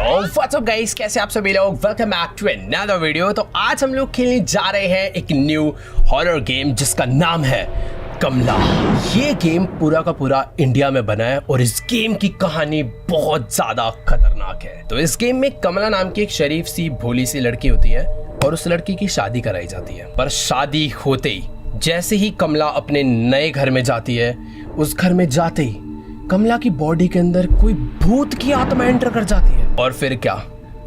तो what's up guys, कैसे आप सभी लोग। Welcome back to another video. तो आज हम लोग खेलने जा रहे हैं एक न्यू हॉरर गेम जिसका नाम है कमला। ये गेम पूरा का पूरा इंडिया में बना है और इस गेम की कहानी बहुत ज्यादा खतरनाक है। तो इस गेम में कमला नाम की एक शरीफ सी भोली सी लड़की होती है और उस लड़की की शादी कराई जाती है। पर शादी होते ही जैसे ही कमला अपने नए घर में जाती है, उस घर में जाते ही कमला की बॉडी के अंदर कोई भूत की आत्मा एंटर कर जाती है। और फिर क्या,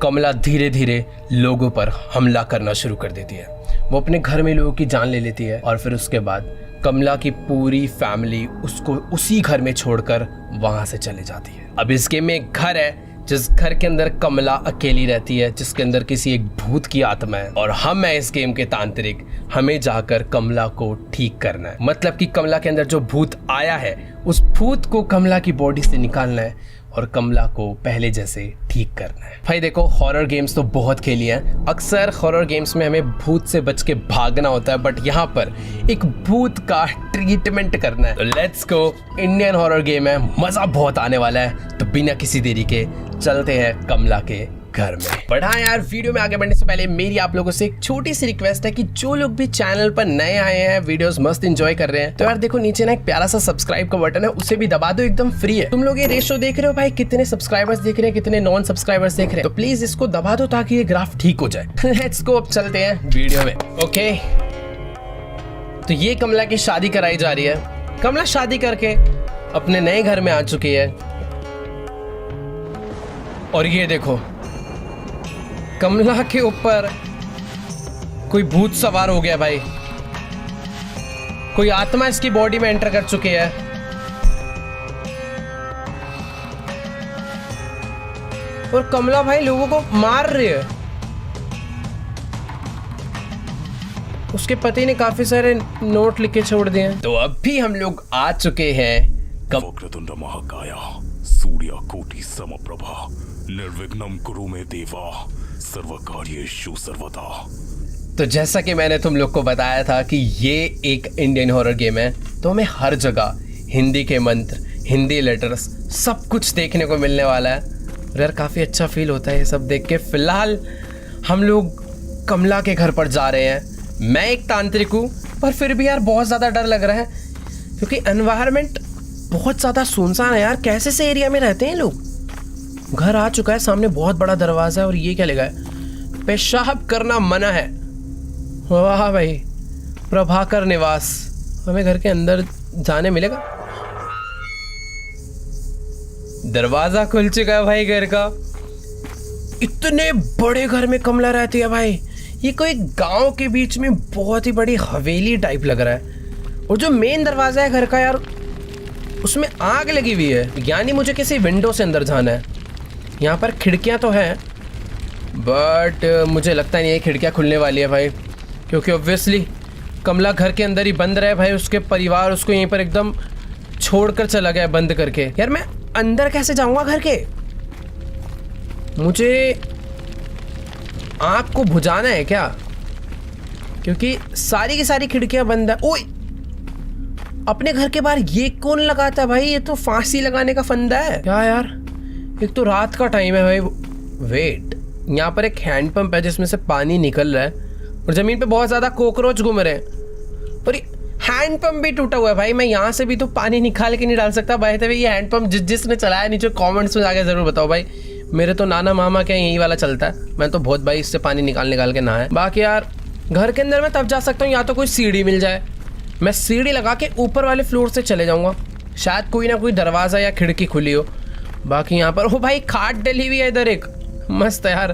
कमला धीरे धीरे लोगों पर हमला करना शुरू कर देती है। वो अपने घर में लोगों की जान ले लेती है और फिर उसके बाद कमला की पूरी फैमिली उसको उसी घर में छोड़कर वहां से चले जाती है। अब इस गेम में एक घर है जिस घर के अंदर कमला अकेली रहती है, जिसके अंदर किसी एक भूत की आत्मा है और हम है इस गेम के तांत्रिक। हमें जाकर कमला को ठीक करना है। मतलब कि कमला के अंदर जो भूत आया है उस भूत को कमला की बॉडी से निकालना है और कमला को पहले जैसे ठीक करना है। भाई देखो, हॉरर गेम्स तो बहुत खेली हैं। अक्सर हॉरर गेम्स में हमें भूत से बच के भागना होता है, बट यहाँ पर एक भूत का ट्रीटमेंट करना है। तो let's go, Indian horror game है, मजा बहुत आने वाला है। तो बिना किसी देरी के चलते हैं कमला के घर में। बट हाँ यार, वीडियो में आगे बढ़ने से पहले मेरी आप लोगों से एक छोटी सी रिक्वेस्ट है कि जो लोग भी चैनल पर नए आए हैं, वीडियोस मस्त एंजॉय कर रहे हैं, तो यार देखो नीचे ना एक प्यारा सा सब्सक्राइब का बटन है, उसे भी दबा दो, एकदम फ्री है। तुम लोग ये रेशो देख रहे हो भाई, कितने सब्सक्राइबर्स देख रहे हैं, कितने नॉन सब्सक्राइबर्स देख रहे हैं, तो प्लीज इसको दबा दो ताकि ये ग्राफ ठीक हो जाए। लेट्स गो, अब चलते हैं वीडियो में। ओके, तो ये कमला की शादी कराई जा रही है। कमला शादी करके अपने नए घर में आ चुकी है और ये देखो, कमला के ऊपर कोई भूत सवार हो गया भाई। कोई आत्मा इसकी बॉडी में एंटर कर चुकी है। और कमला भाई लोगों को मार रही है। उसके पति ने काफी सारे नोट लिख के छोड़ दिए हैं। तो अभी हम लोग आ चुके हैं वक्रतुंड महाकाया सूर्यकोटि समप्रभा निर्विघ्नं कुरु मे देवा सर्वकार्येषु सर्वदा। तो जैसा कि मैंने तुम लोग को बताया था कि ये एक इंडियन हॉरर गेम है, तो हमें हर जगह हिंदी के मंत्र, हिंदी लेटर्स, सब कुछ देखने को मिलने वाला है। और यार काफ़ी अच्छा फील होता है ये सब देख के। फिलहाल हम लोग कमला के घर पर जा रहे हैं। मैं एक तांत्रिक हूँ, पर फिर भी यार बहुत ज़्यादा डर लग रहा है क्योंकि एनवायरनमेंट बहुत ज़्यादा सुनसान है यार। कैसे से एरिया में रहते हैं लोग। घर आ चुका है, सामने बहुत बड़ा दरवाजा है और ये क्या लिखा है, पेशाब करना मना है। वाह भाई, प्रभाकर निवास। हमें घर के अंदर जाने मिलेगा। दरवाजा खुल चुका है भाई घर का। इतने बड़े घर में कमला रहती है भाई। ये कोई गांव के बीच में बहुत ही बड़ी हवेली टाइप लग रहा है। और जो मेन दरवाजा है घर का यार, उसमें आग लगी हुई है, यानी मुझे किसी विंडो से अंदर जाना है। यहाँ पर खिड़कियाँ तो हैं, बट मुझे लगता नहीं है खिड़कियाँ खुलने वाली है भाई, क्योंकि ऑब्वियसली कमला घर के अंदर ही बंद रहे भाई। उसके परिवार उसको यहीं पर एकदम छोड़कर चला गया बंद करके। यार मैं अंदर कैसे जाऊँगा घर के? मुझे आँख को बुझाना है क्या? क्योंकि सारी की सारी खिड़कियाँ बंद है। ओए, अपने घर के बाहर ये कौन लगाता है भाई? ये तो फांसी लगाने का फंदा है क्या यार? एक तो रात का टाइम है भाई। वेट, यहाँ पर एक हैंडपंप है जिसमें से पानी निकल रहा है और जमीन पे बहुत ज्यादा कॉकरोच घूम रहे हैं। और हैंडपंप भी टूटा हुआ है भाई। मैं यहाँ से भी तो पानी निकाल के नहीं डाल सकता भाई। तभी ये हैंडपंप जिसने चलाया, नीचे कमेंट्स में जाके जरूर बताओ भाई। मेरे तो नाना मामा क्या यही वाला चलता है। मैं तो बहुत भाई इससे पानी निकाल के नहाया। बाकी यार घर के अंदर मैं तब जा सकता हूँ या तो कोई सीढ़ी मिल जाए, मैं सीढ़ी लगा के ऊपर वाले फ्लोर से चले जाऊँगा। शायद कोई ना कोई दरवाज़ा या खिड़की खुली हो। बाकी यहाँ पर ओ भाई खाट डली हुई है इधर एक, मस्त है यार।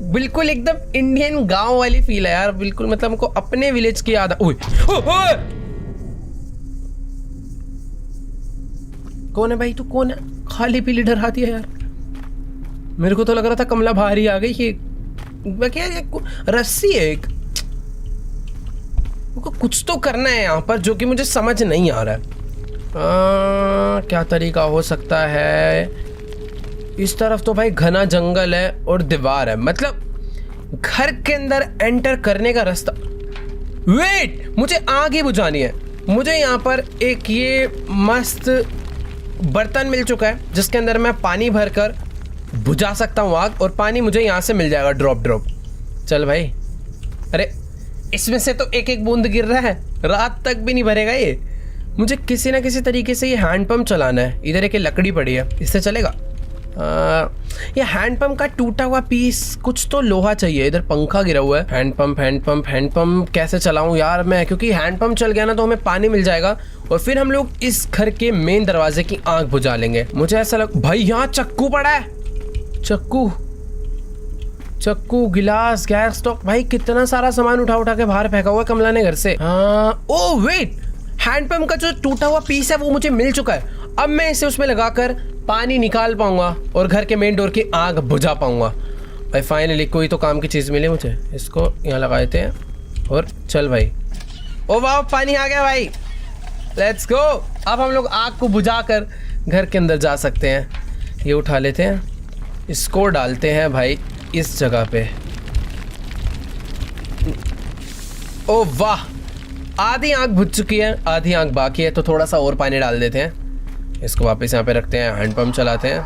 बिल्कुल एकदम इंडियन गांव वाली फील है यार। बिल्कुल मतलब हमको अपने विलेज की याद। ओए कौन है भाई? तू कौन है? खाली पीली डराती है यार। मेरे को तो लग रहा था कमला बाहर ही आ गई। ये क्या रस्सी है एक, कुछ तो करना है यहाँ पर जो कि मुझे समझ नहीं आ रहा है। क्या तरीका हो सकता है? इस तरफ तो भाई घना जंगल है और दीवार है, मतलब घर के अंदर एंटर करने का रास्ता। वेट, मुझे आग ही बुझानी है। मुझे यहाँ पर एक ये मस्त बर्तन मिल चुका है जिसके अंदर मैं पानी भरकर बुझा सकता हूँ आग, और पानी मुझे यहाँ से मिल जाएगा ड्रॉप ड्रॉप। चल भाई, अरे इसमें से तो एक एक बूंद गिर रहा है, रात तक भी नहीं भरेगा ये। मुझे किसी ना किसी तरीके से ये हैंडपम्प चलाना है। इधर एक लकड़ी पड़ी है, इससे चलेगा? ये हैंडपम्प का टूटा हुआ पीस, कुछ तो लोहा चाहिए। इधर पंखा गिरा हुआ है। हैंडपम्प कैसे चलाऊं यार मैं, क्योंकि हैंडपम्प चल गया ना तो हमें पानी मिल जाएगा और फिर हम लोग इस घर के मेन दरवाजे की आंख बुझा लेंगे। मुझे ऐसा लग भाई यहाँ चक्कू पड़ा है, चक्कू गिलास, गैस स्टॉक। भाई कितना सारा सामान उठा उठा के बाहर फेंका हुआ कमला ने घर से। ओ वेट, हैंडपम्प का जो टूटा हुआ पीस है वो मुझे मिल चुका है। अब मैं इसे उसमें लगाकर पानी निकाल पाऊंगा और घर के मेन डोर की आग बुझा पाऊंगा। भाई फाइनली कोई तो काम की चीज़ मिली मुझे। इसको यहाँ लगा देते हैं और चल भाई। ओ वाह, पानी आ गया भाई, लेट्स गो। अब हम लोग आग को बुझाकर घर के अंदर जा सकते हैं। ये उठा लेते हैं, इसको डालते हैं भाई इस जगह पे। ओ वाह, आधी आग बुझ चुकी है, आधी आग बाकी है, तो थोड़ा सा और पानी डाल देते हैं। इसको वापस यहाँ पे रखते हैं, हैंडपम्प चलाते हैं।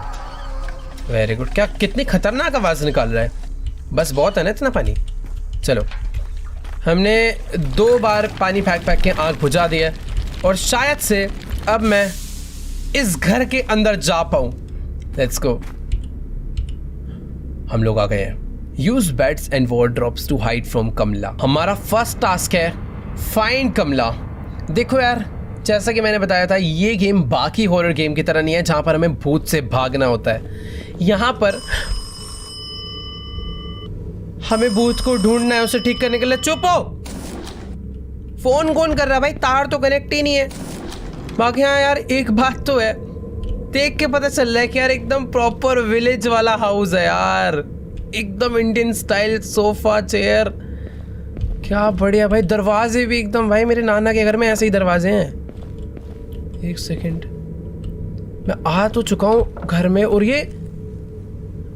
Very good. क्या कितनी खतरनाक आवाज़ निकाल रहा है, बस बहुत है ना इतना पानी। चलो, हमने 2 बार पानी फेंक के आग बुझा दी है और शायद से अब मैं इस घर के अंदर जा पाऊँ। Let's go. हम लोग आ गए हैं। Use beds and wardrobes to hide from Kamla. हमारा फर्स्ट टास्क है फाइंड कमला। देखो यार, जैसा कि मैंने बताया था, ये गेम बाकी हॉरर गेम की तरह नहीं है जहां पर हमें भूत से भागना होता है। यहां पर हमें भूत को ढूंढना है, उसे ठीक करने के लिए। चुप हो, फोन कौन कर रहा है भाई, तार तो कनेक्ट ही नहीं है। बाकी हाँ यार, एक बात तो है, देख के पता चल रहा है कि यार एकदम प्रॉपर विलेज वाला हाउस है यार, एकदम इंडियन स्टाइल, सोफा चेयर, क्या बढ़िया भाई। दरवाजे भी एकदम, भाई मेरे नाना के घर में ऐसे ही दरवाजे हैं। एक सेकंड, मैं आ तो चुका हूँ घर में, और ये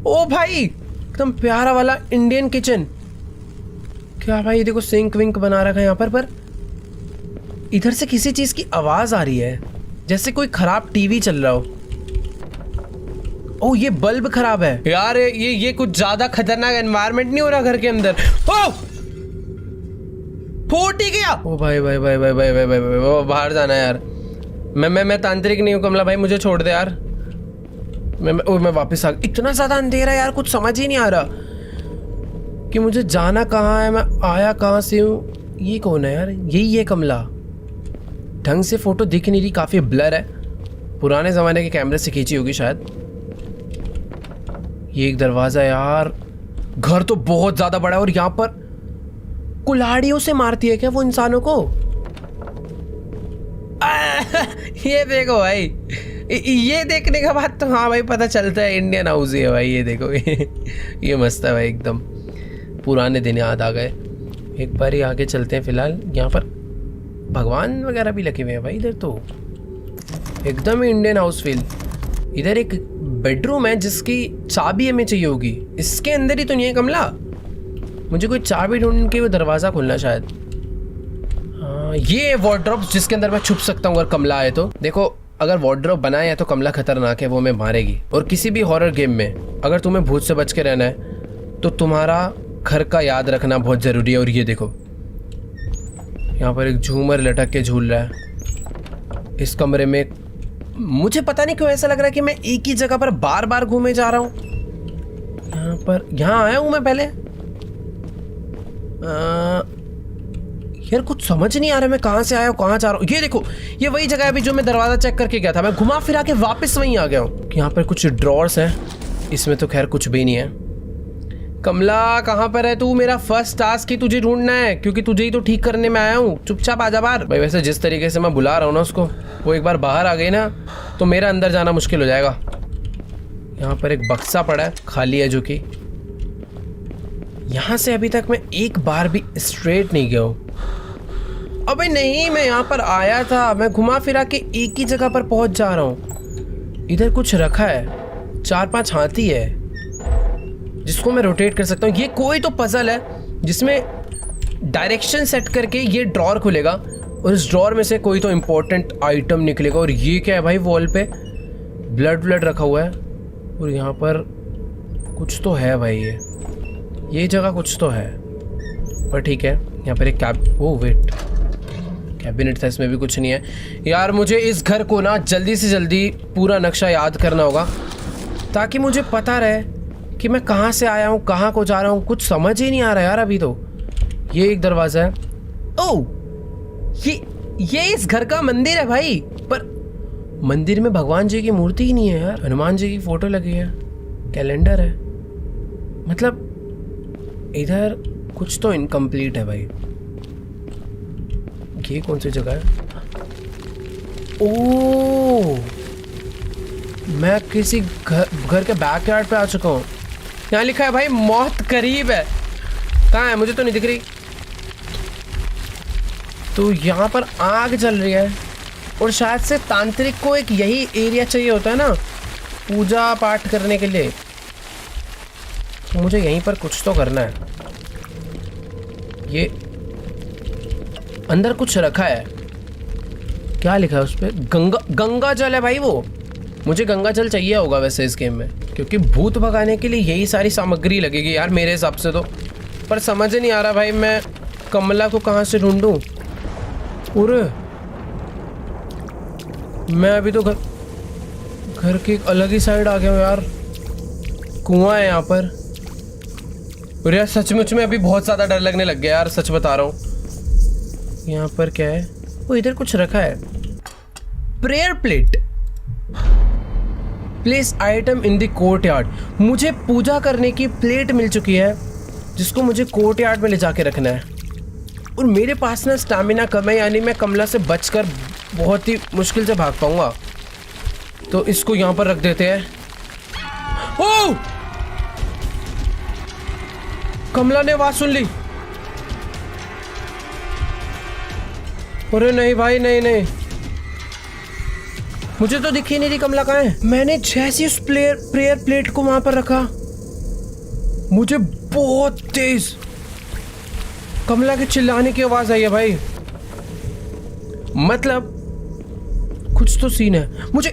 ओ भाई एकदम प्यारा वाला इंडियन किचन। क्या भाई, देखो सिंक विंक बना रखा है यहाँ पर इधर से किसी चीज की आवाज आ रही है, जैसे कोई खराब टीवी चल रहा हो। ओ ये बल्ब खराब है यार, ये कुछ ज्यादा खतरनाक एनवायरनमेंट नहीं हो रहा घर के अंदर। ओ फूट ही गया। ओ भाई भाई भाई भाई भाई भाई भाई, भाई बाहर जाना है यार। मैं तांत्रिक नहीं हूँ कमला भाई, मुझे छोड़ दे यार। मैं वापस आ गया। इतना ज्यादा अंधेरा यार, कुछ समझ ही नहीं आ रहा कि मुझे जाना कहाँ है, मैं आया कहाँ से हूँ। ये कौन है यार? यही है कमला। ढंग से फोटो दिख नहीं रही, काफी ब्लर है, पुराने जमाने के कैमरे से खींची होगी शायद। ये एक दरवाजा यार, घर तो बहुत ज्यादा बड़ा है, और यहाँ पर कुल्हाड़ियों से मारती है क्या वो इंसानों को? ये देखो भाई, ये देखने के बाद तो हाँ भाई पता चलता है इंडियन हाउस ही है भाई। ये देखो ये मस्त है भाई, एकदम पुराने दिन याद आ गए। एक बार ही आगे चलते हैं। फिलहाल यहाँ पर भगवान वगैरह भी लगे हुए हैं भाई। इधर तो एकदम ही इंडियन हाउस फील। इधर एक बेडरूम है जिसकी चाबी हमें चाहिए होगी। इसके अंदर ही तो नहीं है कमला? मुझे कोई चाबी ढूंढ के वो दरवाज़ा खोलना शायद। हाँ, ये वार्डरोब जिसके अंदर मैं छुप सकता हूँ अगर कमला आए तो। देखो, अगर वार्डरोब बनाया है तो कमला खतरनाक है, वो हमें मारेगी। और किसी भी हॉरर गेम में अगर तुम्हें भूत से बच के रहना है तो तुम्हारा घर का याद रखना बहुत ज़रूरी है। और ये देखो, यहाँ पर एक झूमर लटक के झूल रहा है इस कमरे में। मुझे पता नहीं क्यों ऐसा लग रहा है कि मैं एक ही जगह पर बार बार घूमे जा रहा हूँ। यहाँ आया हूँ मैं पहले। यार कुछ समझ नहीं आ रहा मैं कहाँ से आया हूँ, कहाँ जा रहा हूँ। ये देखो, ये वही जगह है अभी जो मैं दरवाज़ा चेक करके गया था। मैं घुमा फिरा के वापस वहीं आ गया हूँ। यहाँ पर कुछ ड्रॉर्स हैं, इसमें तो खैर कुछ भी नहीं है। कमला कहाँ पर है तू? मेरा फर्स्ट टास्क ही तुझे ढूंढना है, क्योंकि तुझे ही तो ठीक करने में आया हूँ। चुपचाप आजा बाहर। भाई वैसे जिस तरीके से मैं बुला रहा हूँ ना उसको, वो एक बार बाहर आ गई ना तो मेरा अंदर जाना मुश्किल हो जाएगा। यहाँ पर एक बक्सा पड़ा है, खाली है, जो कि यहाँ से अभी तक मैं एक बार भी स्ट्रेट नहीं गया हूँ। अबे नहीं, मैं यहाँ पर आया था, मैं घुमा फिरा के एक ही जगह पर पहुँच जा रहा हूँ। इधर कुछ रखा है, 4-5 हाथी है जिसको मैं रोटेट कर सकता हूँ। ये कोई तो पजल है जिसमें डायरेक्शन सेट करके ये ड्रॉर खुलेगा और इस ड्रॉर में से कोई तो इम्पोर्टेंट आइटम निकलेगा। और ये क्या है भाई? वॉल पे ब्लड रखा हुआ है और यहाँ पर कुछ तो है भाई, ये जगह कुछ तो है, पर ठीक है। यहाँ पर एक ओ वेट, कैबिनेट था, इसमें भी कुछ नहीं है यार। मुझे इस घर को ना जल्दी से जल्दी पूरा नक्शा याद करना होगा ताकि मुझे पता रहे कि मैं कहाँ से आया हूँ, कहाँ को जा रहा हूँ। कुछ समझ ही नहीं आ रहा यार अभी तो। ये एक दरवाज़ा है। ओह, ये इस घर का मंदिर है भाई, पर मंदिर में भगवान जी की मूर्ति ही नहीं है यार। हनुमान जी की फोटो लगी है, कैलेंडर है, मतलब इधर कुछ तो इनकम्प्लीट है भाई। ये कौन सी जगह है? ओह, मैं किसी घर के बैकयार्ड पे आ चुका हूँ। यहाँ लिखा है भाई मौत करीब है। कहाँ है? मुझे तो नहीं दिख रही। तो यहाँ पर आग जल रही है और शायद से तांत्रिक को एक यही एरिया चाहिए होता है ना पूजा पाठ करने के लिए। तो मुझे यहीं पर कुछ तो करना है। ये अंदर कुछ रखा है, क्या लिखा है उस पर? गंगा जल है भाई वो। मुझे गंगा जल चाहिए होगा वैसे इस गेम में, क्योंकि भूत भगाने के लिए यही सारी सामग्री लगेगी यार मेरे हिसाब से तो। पर समझ नहीं आ रहा भाई मैं कमला को कहाँ से ढूंढूं। अरे मैं अभी तो घर की एक अलग ही साइड आ गया हूँ यार। कुआं है यहाँ पर। अरे यार सचमुच में अभी बहुत ज़्यादा डर लगने लग गया यार, सच बता रहा हूँ। यहाँ पर क्या है? वो इधर कुछ रखा है, prayer plate. Place item in the courtyard. मुझे पूजा करने की प्लेट मिल चुकी है जिसको मुझे कोर्टयार्ड में ले जाके रखना है। और मेरे पास ना स्टैमिना कम है, यानी मैं कमला से बचकर बहुत ही मुश्किल से भाग पाऊंगा। तो इसको यहाँ पर रख देते हैं। ओह! कमला ने आवाज सुन ली। अरे नहीं भाई, नहीं, मुझे तो दिख ही नहीं रही कमला कहाँ है। मैंने जैसे उस प्रेयर प्लेट को वहां पर रखा, मुझे बहुत तेज कमला के चिल्लाने की आवाज आई है भाई। मतलब कुछ तो सीन है। मुझे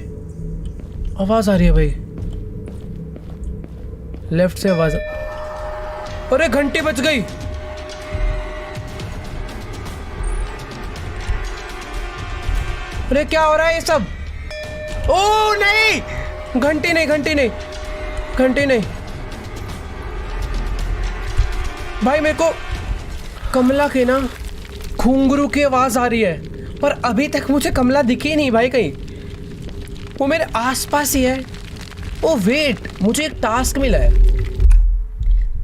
आवाज आ रही है भाई, लेफ्ट से आवाज। अरे घंटी बज गई। अरे क्या हो रहा है ये सब? ओ नहीं, घंटी नहीं भाई। मेरे को कमला के ना घुंघरू की आवाज आ रही है, पर अभी तक मुझे कमला दिखी नहीं भाई कहीं। वो मेरे आसपास ही है। ओ वेट, मुझे एक टास्क मिला है।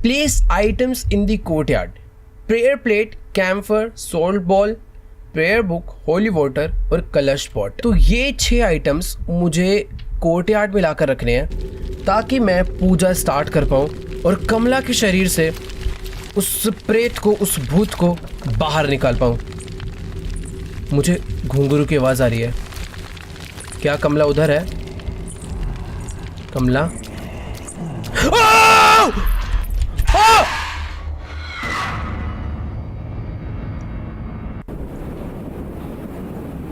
Place items in the courtyard. Prayer plate, camphor, salt ball, prayer book, holy water और कलश पॉट। तो ये 6 आइटम्स मुझे कोर्टयार्ड में लाकर रखने हैं ताकि मैं पूजा स्टार्ट कर पाऊँ और कमला के शरीर से उस प्रेत को, उस भूत को बाहर निकाल पाऊँ। मुझे घुंघरू की आवाज़ आ रही है। क्या कमला उधर है? कमला?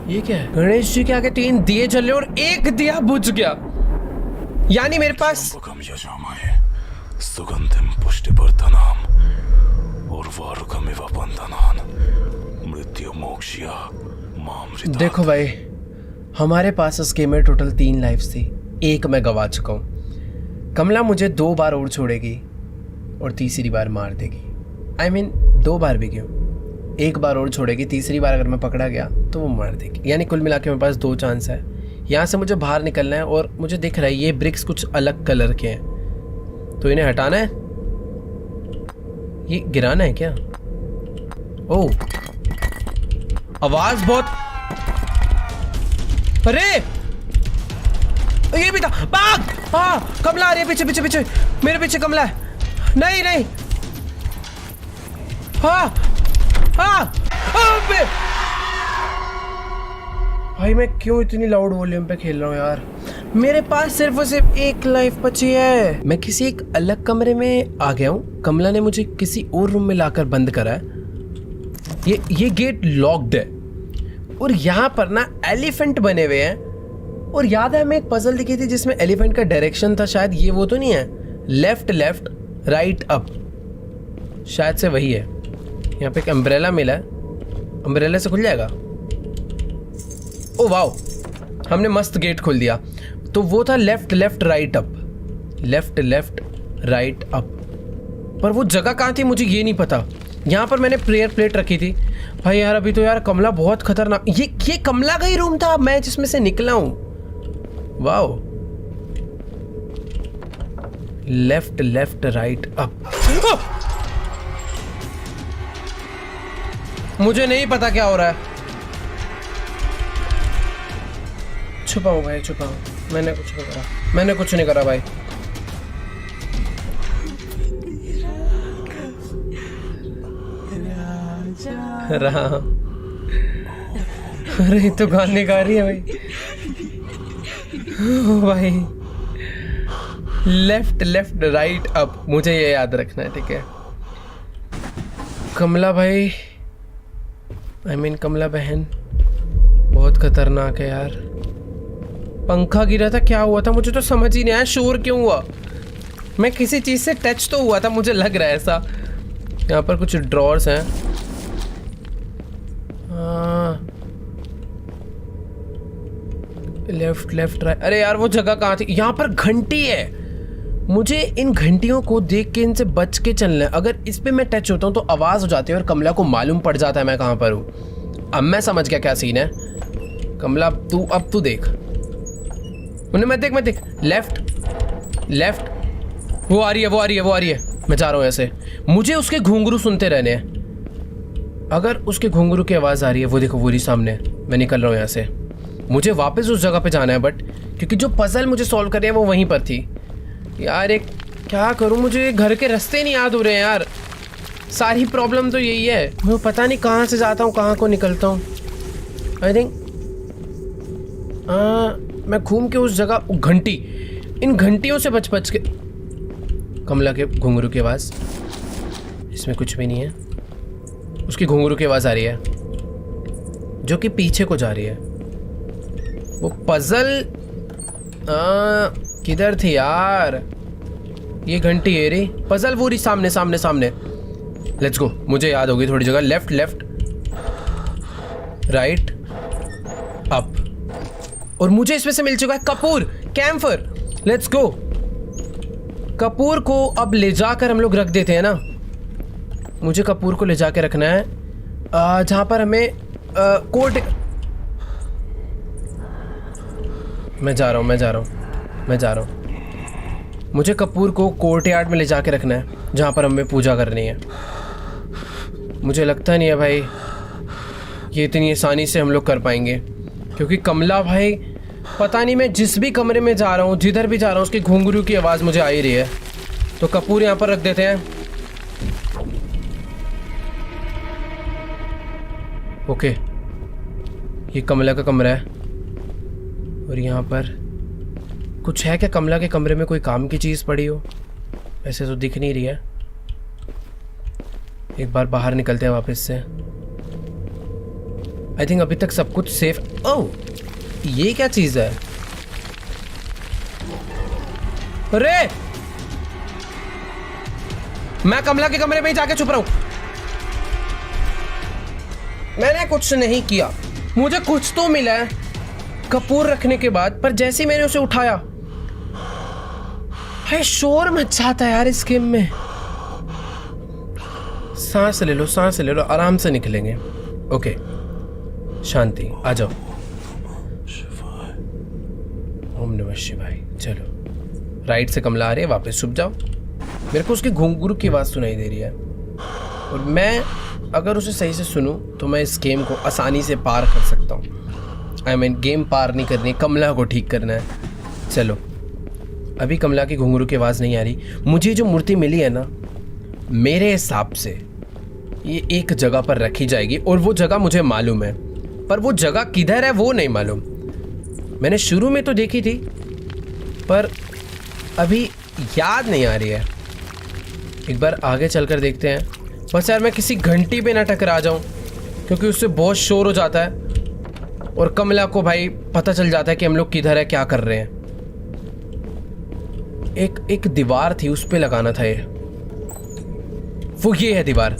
ये क्या है? गणेश जी के आगे 3 दिए जल रहे और एक दिया बुझ गया। यानी मेरे पास सुगंधिम पुष्टिवर्धनम उर्वारुकमिव बंधनान मृत्यु मोक्षया मामृता। देखो भाई, हमारे पास इस गेम में टोटल 3 लाइफ्स थी, एक मैं गवा चुका हूँ। कमला मुझे 2 बार और छोड़ेगी और तीसरी बार मार देगी। I mean 2 बार भी क्यों, 1 बार और छोड़ेगी, तीसरी बार अगर मैं पकड़ा गया तो वो मार देगी। यानी कुल मिला के मेरे पास 2 चांस है। यहाँ से मुझे बाहर निकलना है और मुझे दिख रहा है ये ब्रिक्स कुछ अलग कलर के हैं, तो इन्हें हटाना है। ये गिराना है क्या? ओह, आवाज बहुत। अरे ये भी था। भाग! हाँ, कमला आ रही है पीछे, मेरे पीछे कमला है। नहीं। हाँ। भाई मैं क्यों इतनी लाउड वॉल्यूम पे खेल रहा हूँ यार? मेरे पास सिर्फ और सिर्फ 1 लाइफ बची है। मैं किसी एक अलग कमरे में आ गया हूँ। कमला ने मुझे किसी और रूम में लाकर बंद करा है। ये गेट लॉक्ड है और यहाँ पर ना एलिफेंट बने हुए हैं। और याद है हमें एक पजल दिखी थी जिसमें एलिफेंट का डायरेक्शन था, शायद ये वो तो नहीं है? लेफ्ट लेफ्ट राइट अप, शायद से वही है। यहाँ पे एक अम्ब्रेला मिला है, अम्ब्रेला से खुल जाएगा। ओ वाओ, हमने मस्त गेट खोल दिया। तो वो था left left right up, left left right up. पर वो जगह कहाँ थी मुझे ये नहीं पता। यहाँ पर मैंने प्रेयर प्लेट रखी थी। भाई यार अभी तो यार कमला बहुत खतरनाक, ये कमला का ही रूम था मैं जिसमें से निकला हूँ। Wow, left left right up. मुझे नहीं पता क्या हो रहा है। छुपाओ भाई छुपाओ, मैंने कुछ नहीं करा भाई। राम, अरे तो गाने गा रही है भाई। ओ भाई, लेफ्ट लेफ्ट राइट अप, मुझे ये याद रखना है, ठीक है। कमला भाई, कमला बहन बहुत खतरनाक है यार। पंखा गिरा था, क्या हुआ था मुझे तो समझ ही नहीं आया। शोर क्यों हुआ? मैं किसी चीज से टच तो हुआ था, मुझे लग रहा है ऐसा। यहाँ पर कुछ ड्रॉर्स हैं। लेफ्ट लेफ्ट राइट, अरे यार वो जगह कहाँ थी? यहाँ पर घंटी है। मुझे इन घंटियों को देख के इनसे बच के चलना है। अगर इस पे मैं टच होता हूँ तो आवाज हो जाती है और कमला को मालूम पड़ जाता है मैं कहाँ पर हूँ। अब मैं समझ गया क्या सीन है। कमला अब तू देख, उन्हें मैं देख लेफ्ट लेफ्ट, वो आ रही है। मैं जा रहा हूँ ऐसे। मुझे उसके घुंघरू सुनते रहने हैं। अगर उसके घुंघरू की आवाज़ आ रही है, वो देखो वो रही सामने। मैं निकल रहा हूँ यहाँ से। मुझे वापस उस जगह पे जाना है, बट क्योंकि जो पजल मुझे सॉल्व करनी है वो वहीं पर थी। यार एक क्या करूँ, मुझे घर के रास्ते नहीं याद हो रहे हैं यार। सारी प्रॉब्लम तो यही है, मैं पता नहीं कहाँ से जाता हूँ कहाँ को निकलता हूँ। आई थिंक मैं घूम के उस जगह, घंटी, इन घंटियों से बच के। कमला के घुंघरू की आवाज़, इसमें कुछ भी नहीं है। उसकी घुंघरू की आवाज़ आ रही है जो कि पीछे को जा रही है। वो पजल किधर थी यार? ये घंटी है रे, पजल वो रही सामने। लेट्स गो, मुझे याद होगी थोड़ी जगह। लेफ्ट लेफ्ट राइट अप, और मुझे इसमें से मिल चुका है कपूर, कैम्फर। Let's go. कपूर को अब ले जाकर हम लोग रख देते हैं ना। मुझे कपूर को ले जाकर रखना है जहां पर हमें कोर्ट। मैं जा रहा हूँ। मुझे कपूर को कोर्ट यार्ड में ले जाके रखना है जहाँ पर हमें पूजा करनी है। मुझे लगता नहीं है भाई ये इतनी आसानी से हम लोग कर पाएंगे, क्योंकि कमला भाई पता नहीं, मैं जिस भी कमरे में जा रहा हूँ, जिधर भी जा रहा हूँ, उसकी घुंघरू की आवाज़ मुझे आ ही रही है। तो कपूर यहाँ पर रख देते हैं। ओके, ये कमला का कमरा है। और यहाँ पर कुछ है क्या? कमला के कमरे में कोई काम की चीज़ पड़ी हो? ऐसे तो दिख नहीं रही है। एक बार बाहर निकलते हैं वापस से। आई थिंक अभी तक सब कुछ सेफ। ओह, ये क्या चीज़ है? अरे मैं कमला के कमरे में ही जाके छुप रहा हूं। मैंने कुछ नहीं किया, मुझे कुछ तो मिला है कपूर रखने के बाद, पर जैसे ही मैंने उसे उठाया, है शोर मच जाता है यार इस गेम में। सांस ले लो, आराम से निकलेंगे। ओके, शांति, आ जाओ। ओम नमः शिवाय। चलो, राइट से कमला आ रही है, वापस छुप जाओ। मेरे को उसकी घुंघरू की आवाज़ सुनाई दे रही है, और मैं अगर उसे सही से सुनूं तो मैं इस गेम को आसानी से पार कर सकता हूँ। गेम पार नहीं करनी, कमला को ठीक करना है। चलो, अभी कमला की घुंघरू की आवाज़ नहीं आ रही। मुझे जो मूर्ति मिली है ना, मेरे हिसाब से ये एक जगह पर रखी जाएगी, और वो जगह मुझे मालूम है, पर वो जगह किधर है वो नहीं मालूम। मैंने शुरू में तो देखी थी, पर अभी याद नहीं आ रही है। एक बार आगे चलकर देखते हैं। बस यार मैं किसी घंटी पे ना टकरा जाऊं, क्योंकि उससे बहुत शोर हो जाता है, और कमला को भाई पता चल जाता है कि हम लोग किधर है, क्या कर रहे हैं। एक दीवार थी, उस पे लगाना था ये। वो ये है दीवार।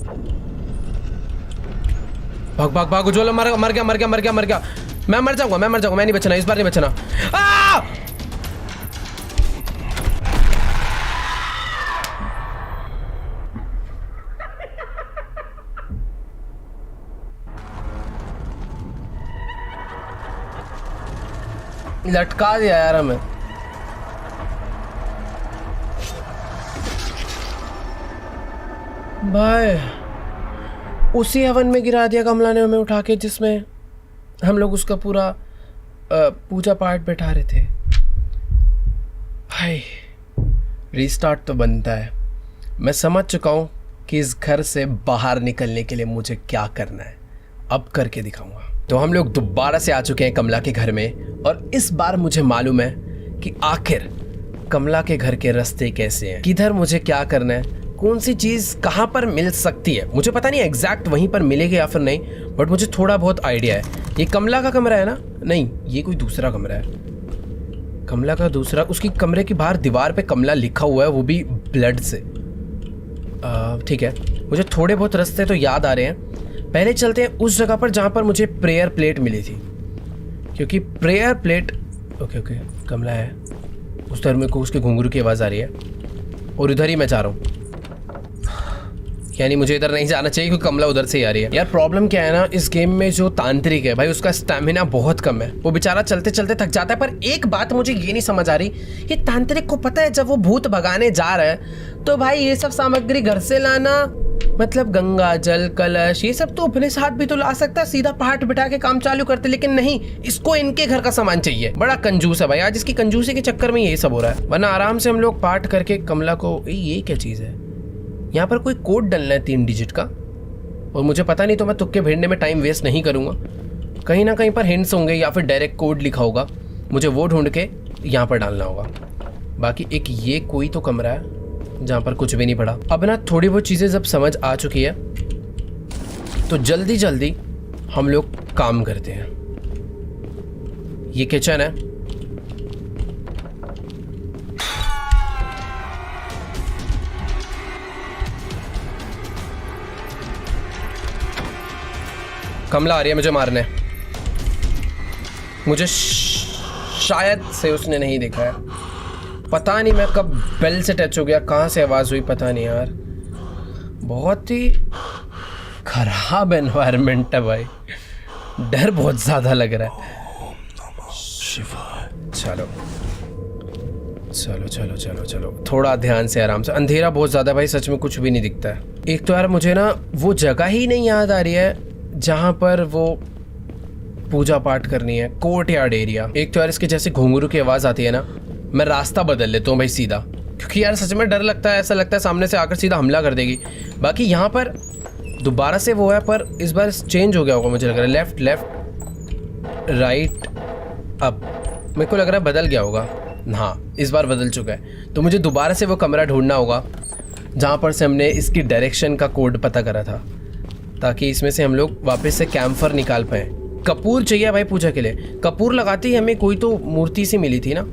भाग भाग भाग, उज्ज्वल मर गया मर गया मर गया मर गया। मैं मर जाऊंगा, मैं नहीं बचना, इस बार नहीं बचना। लटका दिया यार हमें। भाई उसी हवन में गिरा दिया कमला ने हमें उठा के, जिसमें हम लोग उसका पूरा पूजा पाठ बैठा रहे थे। भाई रीस्टार्ट तो बनता है। मैं समझ चुका हूँ कि इस घर से बाहर निकलने के लिए मुझे क्या करना है, अब करके दिखाऊंगा। तो हम लोग दोबारा से आ चुके हैं कमला के घर में, और इस बार मुझे मालूम है कि आखिर कमला के घर के रास्ते कैसे हैं, किधर मुझे क्या करना है, कौन सी चीज़ कहाँ पर मिल सकती है। मुझे पता नहीं एग्जैक्ट वहीं पर मिलेगी या फिर नहीं, बट मुझे थोड़ा बहुत आइडिया है। ये कमला का कमरा है ना? नहीं, ये कोई दूसरा कमरा है। कमला का दूसरा, उसकी कमरे की बाहर दीवार पे कमला लिखा हुआ है, वो भी ब्लड से। ठीक है, मुझे थोड़े बहुत रास्ते तो याद आ रहे हैं। पहले चलते हैं उस जगह पर जहाँ पर मुझे प्रेयर प्लेट मिली थी, क्योंकि प्रेयर प्लेट ओके कमला है उस तरह। मेरे को उसके घुंघरू की आवाज़ आ रही है और इधर ही मैं जा रहा हूँ, यानी मुझे इधर नहीं जाना चाहिए क्योंकि कमला उधर से ही आ रही है। यार प्रॉब्लम क्या है ना, इस गेम में जो तांत्रिक है भाई, उसका स्टैमिना बहुत कम है। वो बेचारा चलते चलते थक जाता है। पर एक बात मुझे ये नहीं समझ आ रही, ये तांत्रिक को पता है जब वो भूत भगाने जा रहा है तो भाई ये सब सामग्री घर से लाना, मतलब गंगा जल कलश ये सब तो अपने साथ भी तो ला सकता है, सीधा पाठ बिठा के काम चालू करते। लेकिन नहीं, इसको इनके घर का सामान चाहिए। बड़ा कंजूस है भाई, आज इसकी कंजूसी के चक्कर में ये सब हो रहा है। वरना आराम से हम लोग पाठ करके कमला को। ये क्या चीज़ है? यहाँ पर कोई कोड डलना है 3 डिजिट का, और मुझे पता नहीं, तो मैं तुक्के भेड़ने में टाइम वेस्ट नहीं करूँगा। कहीं ना कहीं पर हिंट्स होंगे या फिर डायरेक्ट कोड लिखा होगा, मुझे वो ढूंढ के यहाँ पर डालना होगा। बाकी एक ये कोई तो कमरा है जहाँ पर कुछ भी नहीं पड़ा। अब ना थोड़ी बहुत चीज़ें जब समझ आ चुकी है तो जल्दी जल्दी हम लोग काम करते हैं। ये किचन है, कमला आ रही है मुझे मारने। मुझे शायद से उसने नहीं देखा है, पता नहीं मैं कब बेल से टच हो गया, कहाँ से आवाज़ हुई पता नहीं यार। बहुत ही खराब एनवायरनमेंट है भाई, डर बहुत ज़्यादा लग रहा है। चलो चलो चलो चलो चलो, थोड़ा ध्यान से आराम से। अंधेरा बहुत ज़्यादा भाई, सच में कुछ भी नहीं दिखता है। एक तो यार मुझे ना वो जगह ही नहीं याद आ रही है जहाँ पर वो पूजा पाठ करनी है, कोर्ट यार्ड एरिया। एक तो यार इसके जैसे घुंघरू की आवाज़ आती है ना, मैं रास्ता बदल लेता हूँ भाई सीधा, क्योंकि यार सच में डर लगता है, ऐसा लगता है सामने से आकर सीधा हमला कर देगी। बाकी यहाँ पर दोबारा से वो है, पर इस बार चेंज हो गया होगा मुझे लग रहा है। लेफ्ट लेफ्ट राइट अब, मेरे को लग रहा है बदल गया होगा। हाँ इस बार बदल चुका है, तो मुझे दोबारा से वो कमरा ढूंढना होगा जहाँ पर से हमने इसकी डायरेक्शन का कोड पता करा था, ताकि इसमें से हम लोग वापस से कैम्फर निकाल पाएँ। कपूर चाहिए भाई पूजा के लिए, कपूर लगाते ही हमें कोई तो मूर्ति सी मिली थी ना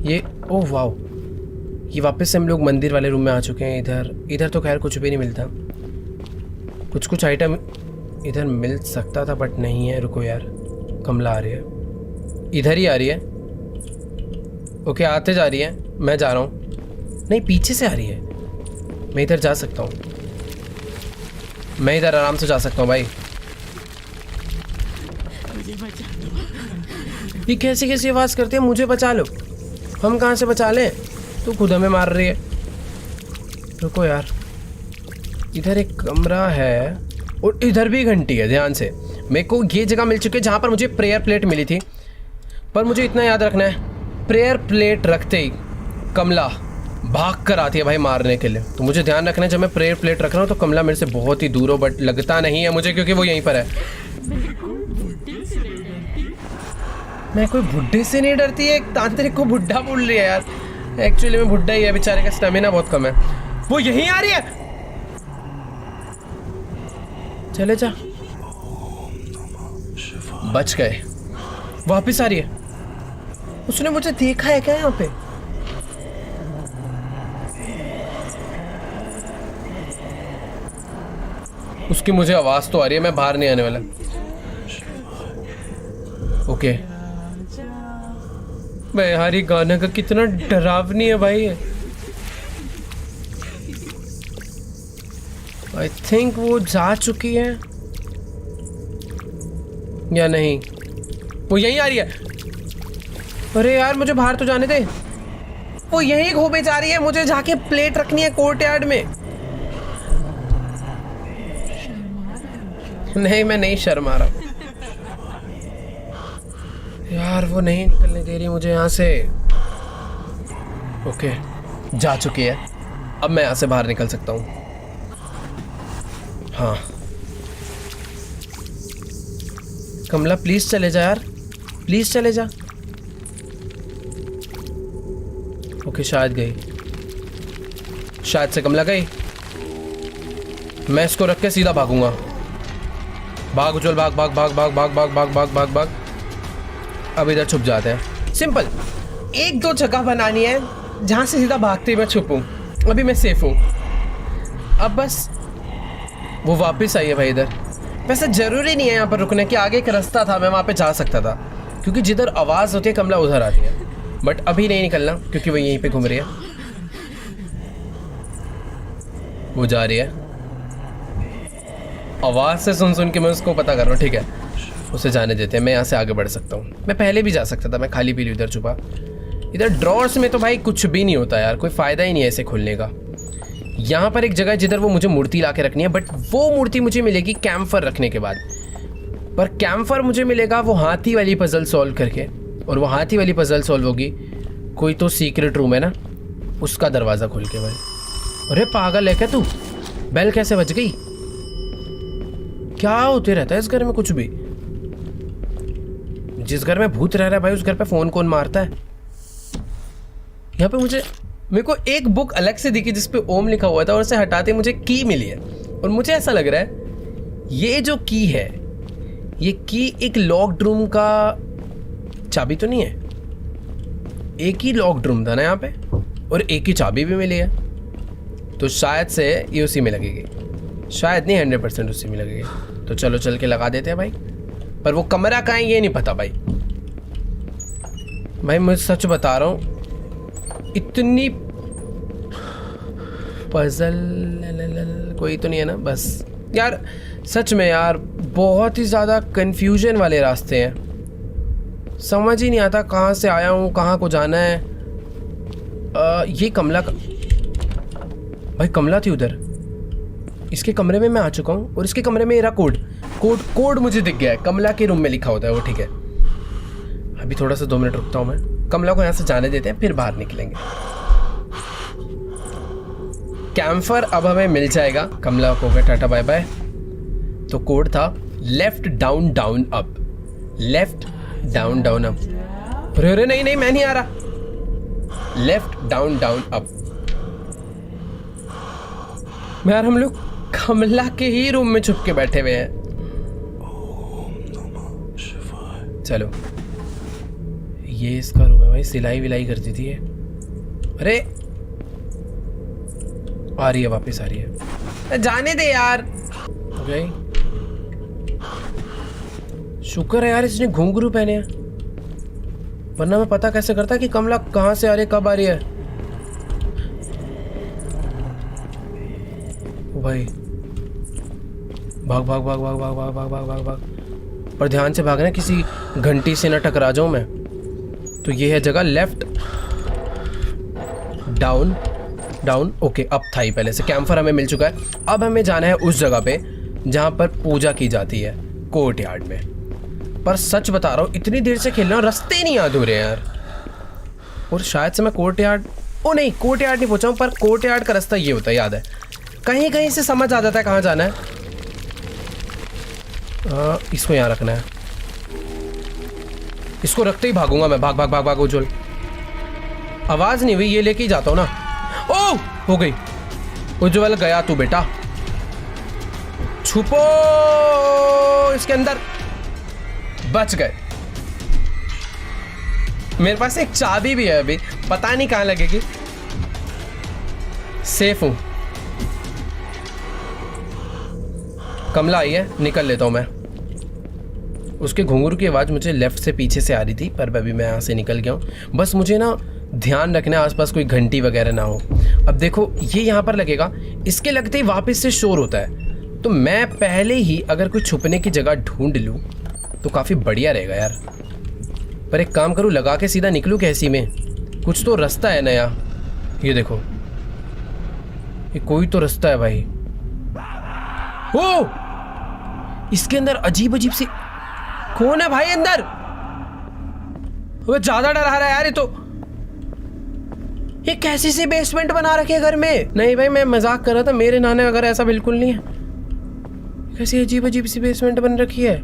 ये। ओह वाओ, ये वापस से हम लोग मंदिर वाले रूम में आ चुके हैं। इधर तो खैर कुछ भी नहीं मिलता, कुछ आइटम इधर मिल सकता था बट नहीं है। रुको यार, कमला आ रही है, इधर ही आ रही है। ओके आते जा रही है, मैं जा रहा हूँ। नहीं पीछे से आ रही है, मैं इधर जा सकता हूँ, मैं इधर आराम से जा सकता हूँ भाई। ये कैसी कैसी आवाज़ करती है, मुझे बचा लो। हम कहाँ से बचा लें, तू खुद हमें मार रही है। रुको यार, इधर एक कमरा है और इधर भी घंटी है। ध्यान से, मेरे को ये जगह मिल चुकी है जहाँ पर मुझे प्रेयर प्लेट मिली थी। पर मुझे इतना याद रखना है, प्रेयर प्लेट रखते ही कमला भाग कर आती है भाई मारने के लिए। तो मुझे ध्यान रखना है जब मैं प्रेयर प्लेट रख रहा हूँ तो कमला मेरे से बहुत ही दूर हो, बट लगता नहीं है मुझे क्योंकि वो यहीं पर है। मैं कोई बुड्ढे से नहीं डरती है, एक तांत्रिक को बुड्ढा बोल रही है यार। एक्चुअली में बुड्ढा ही है, बेचारे का स्टेमिना बहुत कम है। वो यहीं आ रही है, चले जा, बच गए। वापिस आ रही है, उसने मुझे देखा है क्या यहाँ पे? उसकी मुझे आवाज तो आ रही है, मैं बाहर नहीं आने वाला। ओके भाई यार, ये गाना का कितना डरावनी है भाई। आई थिंक वो जा चुकी है या नहीं, वो यहीं आ रही है। अरे यार मुझे बाहर तो जाने दे, वो यहीं घूमे जा रही है। मुझे जाके प्लेट रखनी है कोर्टयार्ड में। नहीं, मैं नहीं शर्मा रहा यार, वो नहीं निकलने दे रही मुझे यहाँ से। ओके, जा चुकी है। अब मैं यहाँ से बाहर निकल सकता हूँ। हाँ कमला प्लीज चले जा यार, प्लीज चले जा। ओके शायद गई, शायद से कमला गई। मैं इसको रख के सीधा भागूंगा। भाग उछल, भाग भाग भाग भाग भाग भाग भाग भाग भाग भाग। अब इधर छुप जाते हैं। सिंपल, एक दो जगह बनानी है जहां से सीधा भागते हुए मैं छुपूं। अभी मैं सेफ हूं। अब बस वो वापस आई है भाई इधर। वैसे जरूरी नहीं है यहाँ पर रुकने की, आगे एक रास्ता था, मैं वहाँ पे जा सकता था, क्योंकि जिधर आवाज़ होती है कमला उधर आती है। बट अभी नहीं निकलना, क्योंकि वो यहीं पे घूम रही है। वो जा रही है, आवाज़ से सुन सुन के मैं उसको पता कर रहा हूँ। ठीक है, उसे जाने देते हैं। मैं यहाँ से आगे बढ़ सकता हूँ। मैं पहले भी जा सकता था, मैं खाली पीली उधर छुपा। इधर ड्रॉर्स में तो भाई कुछ भी नहीं होता यार, कोई फ़ायदा ही नहीं है इसे खोलने का। यहाँ पर एक जगह है जिधर वो मुझे मूर्ति ला के रखनी है, बट वो मूर्ति मुझे मिलेगी कैम्फर रखने के बाद। पर कैम्फर मुझे मिलेगा वो हाथी वाली पजल सॉल्व करके, और वो हाथी वाली पजल सॉल्व होगी कोई तो सीक्रेट रूम है ना, उसका दरवाज़ा खोल के भाई। अरे पागल है क्या तू? बेल कैसे बज गई? क्या होते रहता है इस घर में कुछ भी। जिस घर में भूत रह रहा है भाई, उस घर पे फ़ोन कौन मारता है? यहाँ पे मेरे को एक बुक अलग से दिखी जिसपे ओम लिखा हुआ था, और उसे हटाते मुझे की मिली है। और मुझे ऐसा लग रहा है ये जो की है, ये की एक लॉक्ड रूम का चाबी तो नहीं है। एक ही लॉक्ड रूम था ना यहाँ पे, और एक ही चाबी भी मिली है, तो शायद से ये उसी में लगेगी। शायद नहीं, 100% उसी में लगेगी। तो चलो चल के लगा देते हैं भाई। पर वो कमरा कहाँ है ये नहीं पता भाई। मैं सच बता रहा हूँ, इतनी पजल कोई तो नहीं है ना। बस यार सच में यार, बहुत ही ज़्यादा कंफ्यूजन वाले रास्ते हैं। समझ ही नहीं आता कहाँ से आया हूँ, कहाँ को जाना है। ये कमला का भाई, कमला थी उधर। इसके कमरे में मैं आ चुका हूँ, और इसके कमरे में मेरा कोड मुझे दिख गया है। कमला के रूम में लिखा होता है वो। ठीक है, अभी थोड़ा सा 2 मिनट रुकता हूँ मैं। कमला को यहाँ से जाने देते हैं, फिर बाहर निकलेंगे। कैम्फर अब हमें मिल जाएगा। कमला को गया टाटा बाय बाय। तो कोड था left down down up, left down down up. अरे नहीं मैं नहीं आ रहा। Left down down up. यार हम लोग कमला के ही रूम में छुप के बैठे हुए हैं। चलो, ये इसका रूम है भाई। सिलाई विलाई करती थी ये। अरे आ रही है, वापस आ रही है। जाने दे यार। ओके, शुक्र है यार इसने घुंघरू पहने हैं, वरना मैं पता कैसे करता कि कमला कहाँ से आ रही है, कब आ रही है। ओ भाई, भाग भाग भाग भाग भाग भाग भाग भाग भाग भाग। पर ध्यान से भागना, किसी घंटी से न टकरा जाऊं मैं। तो ये है जगह, लेफ्ट डाउन डाउन। ओके, अब था ही पहले से। कैम्फर हमें मिल चुका है। अब हमें जाना है उस जगह पे जहाँ पर पूजा की जाती है, कोर्टयार्ड में। पर सच बता रहा हूँ, इतनी देर से खेल रहा हूँ, रास्ते नहीं याद हो रहे यार। और शायद से मैं कोर्टयार्ड, ओ नहीं, कोर्टयार्ड नहीं पहुँचा हूँ, पर कोर्टयार्ड का रास्ता ये होता है, याद है। कहीं कहीं से समझ आ जाता है कहाँ जाना है। इसको यहाँ रखना है। इसको रखते ही भागूंगा मैं। भाग भाग भाग भाग उज्जवल। आवाज़ नहीं हुई, ये लेके ही जाता हूँ ना। ओ हो गई। उज्जवल गया तू बेटा, छुपो इसके अंदर। बच गए। मेरे पास एक चाबी भी है, अभी पता नहीं कहाँ लगेगी। सेफ हूं। कमला आई है, निकल लेता हूँ मैं। उसके घुंघरू की आवाज़ मुझे लेफ्ट से पीछे से आ रही थी, पर अभी मैं यहाँ से निकल गया हूँ। बस मुझे ना ध्यान रखना आसपास कोई घंटी वगैरह ना हो। अब देखो ये यहाँ पर लगेगा, इसके लगते ही वापस से शोर होता है, तो मैं पहले ही अगर कोई छुपने की जगह ढूंढ लूँ तो काफ़ी बढ़िया रहेगा यार। पर एक काम करूँ, लगा के सीधा निकलूँ कैसी में? कुछ तो रास्ता है नया। ये देखो, ये कोई तो रास्ता है भाई। ओ, इसके अंदर अजीब अजीब सी, कौन है भाई अंदर? वो ज्यादा डरा रहा है यार ये तो। ये कैसी सी बेसमेंट बना रखी है घर में? नहीं भाई मैं मजाक कर रहा था, मेरे नाने वगैरह ऐसा बिल्कुल नहीं है। कैसी अजीब अजीब सी बेसमेंट बन रखी है।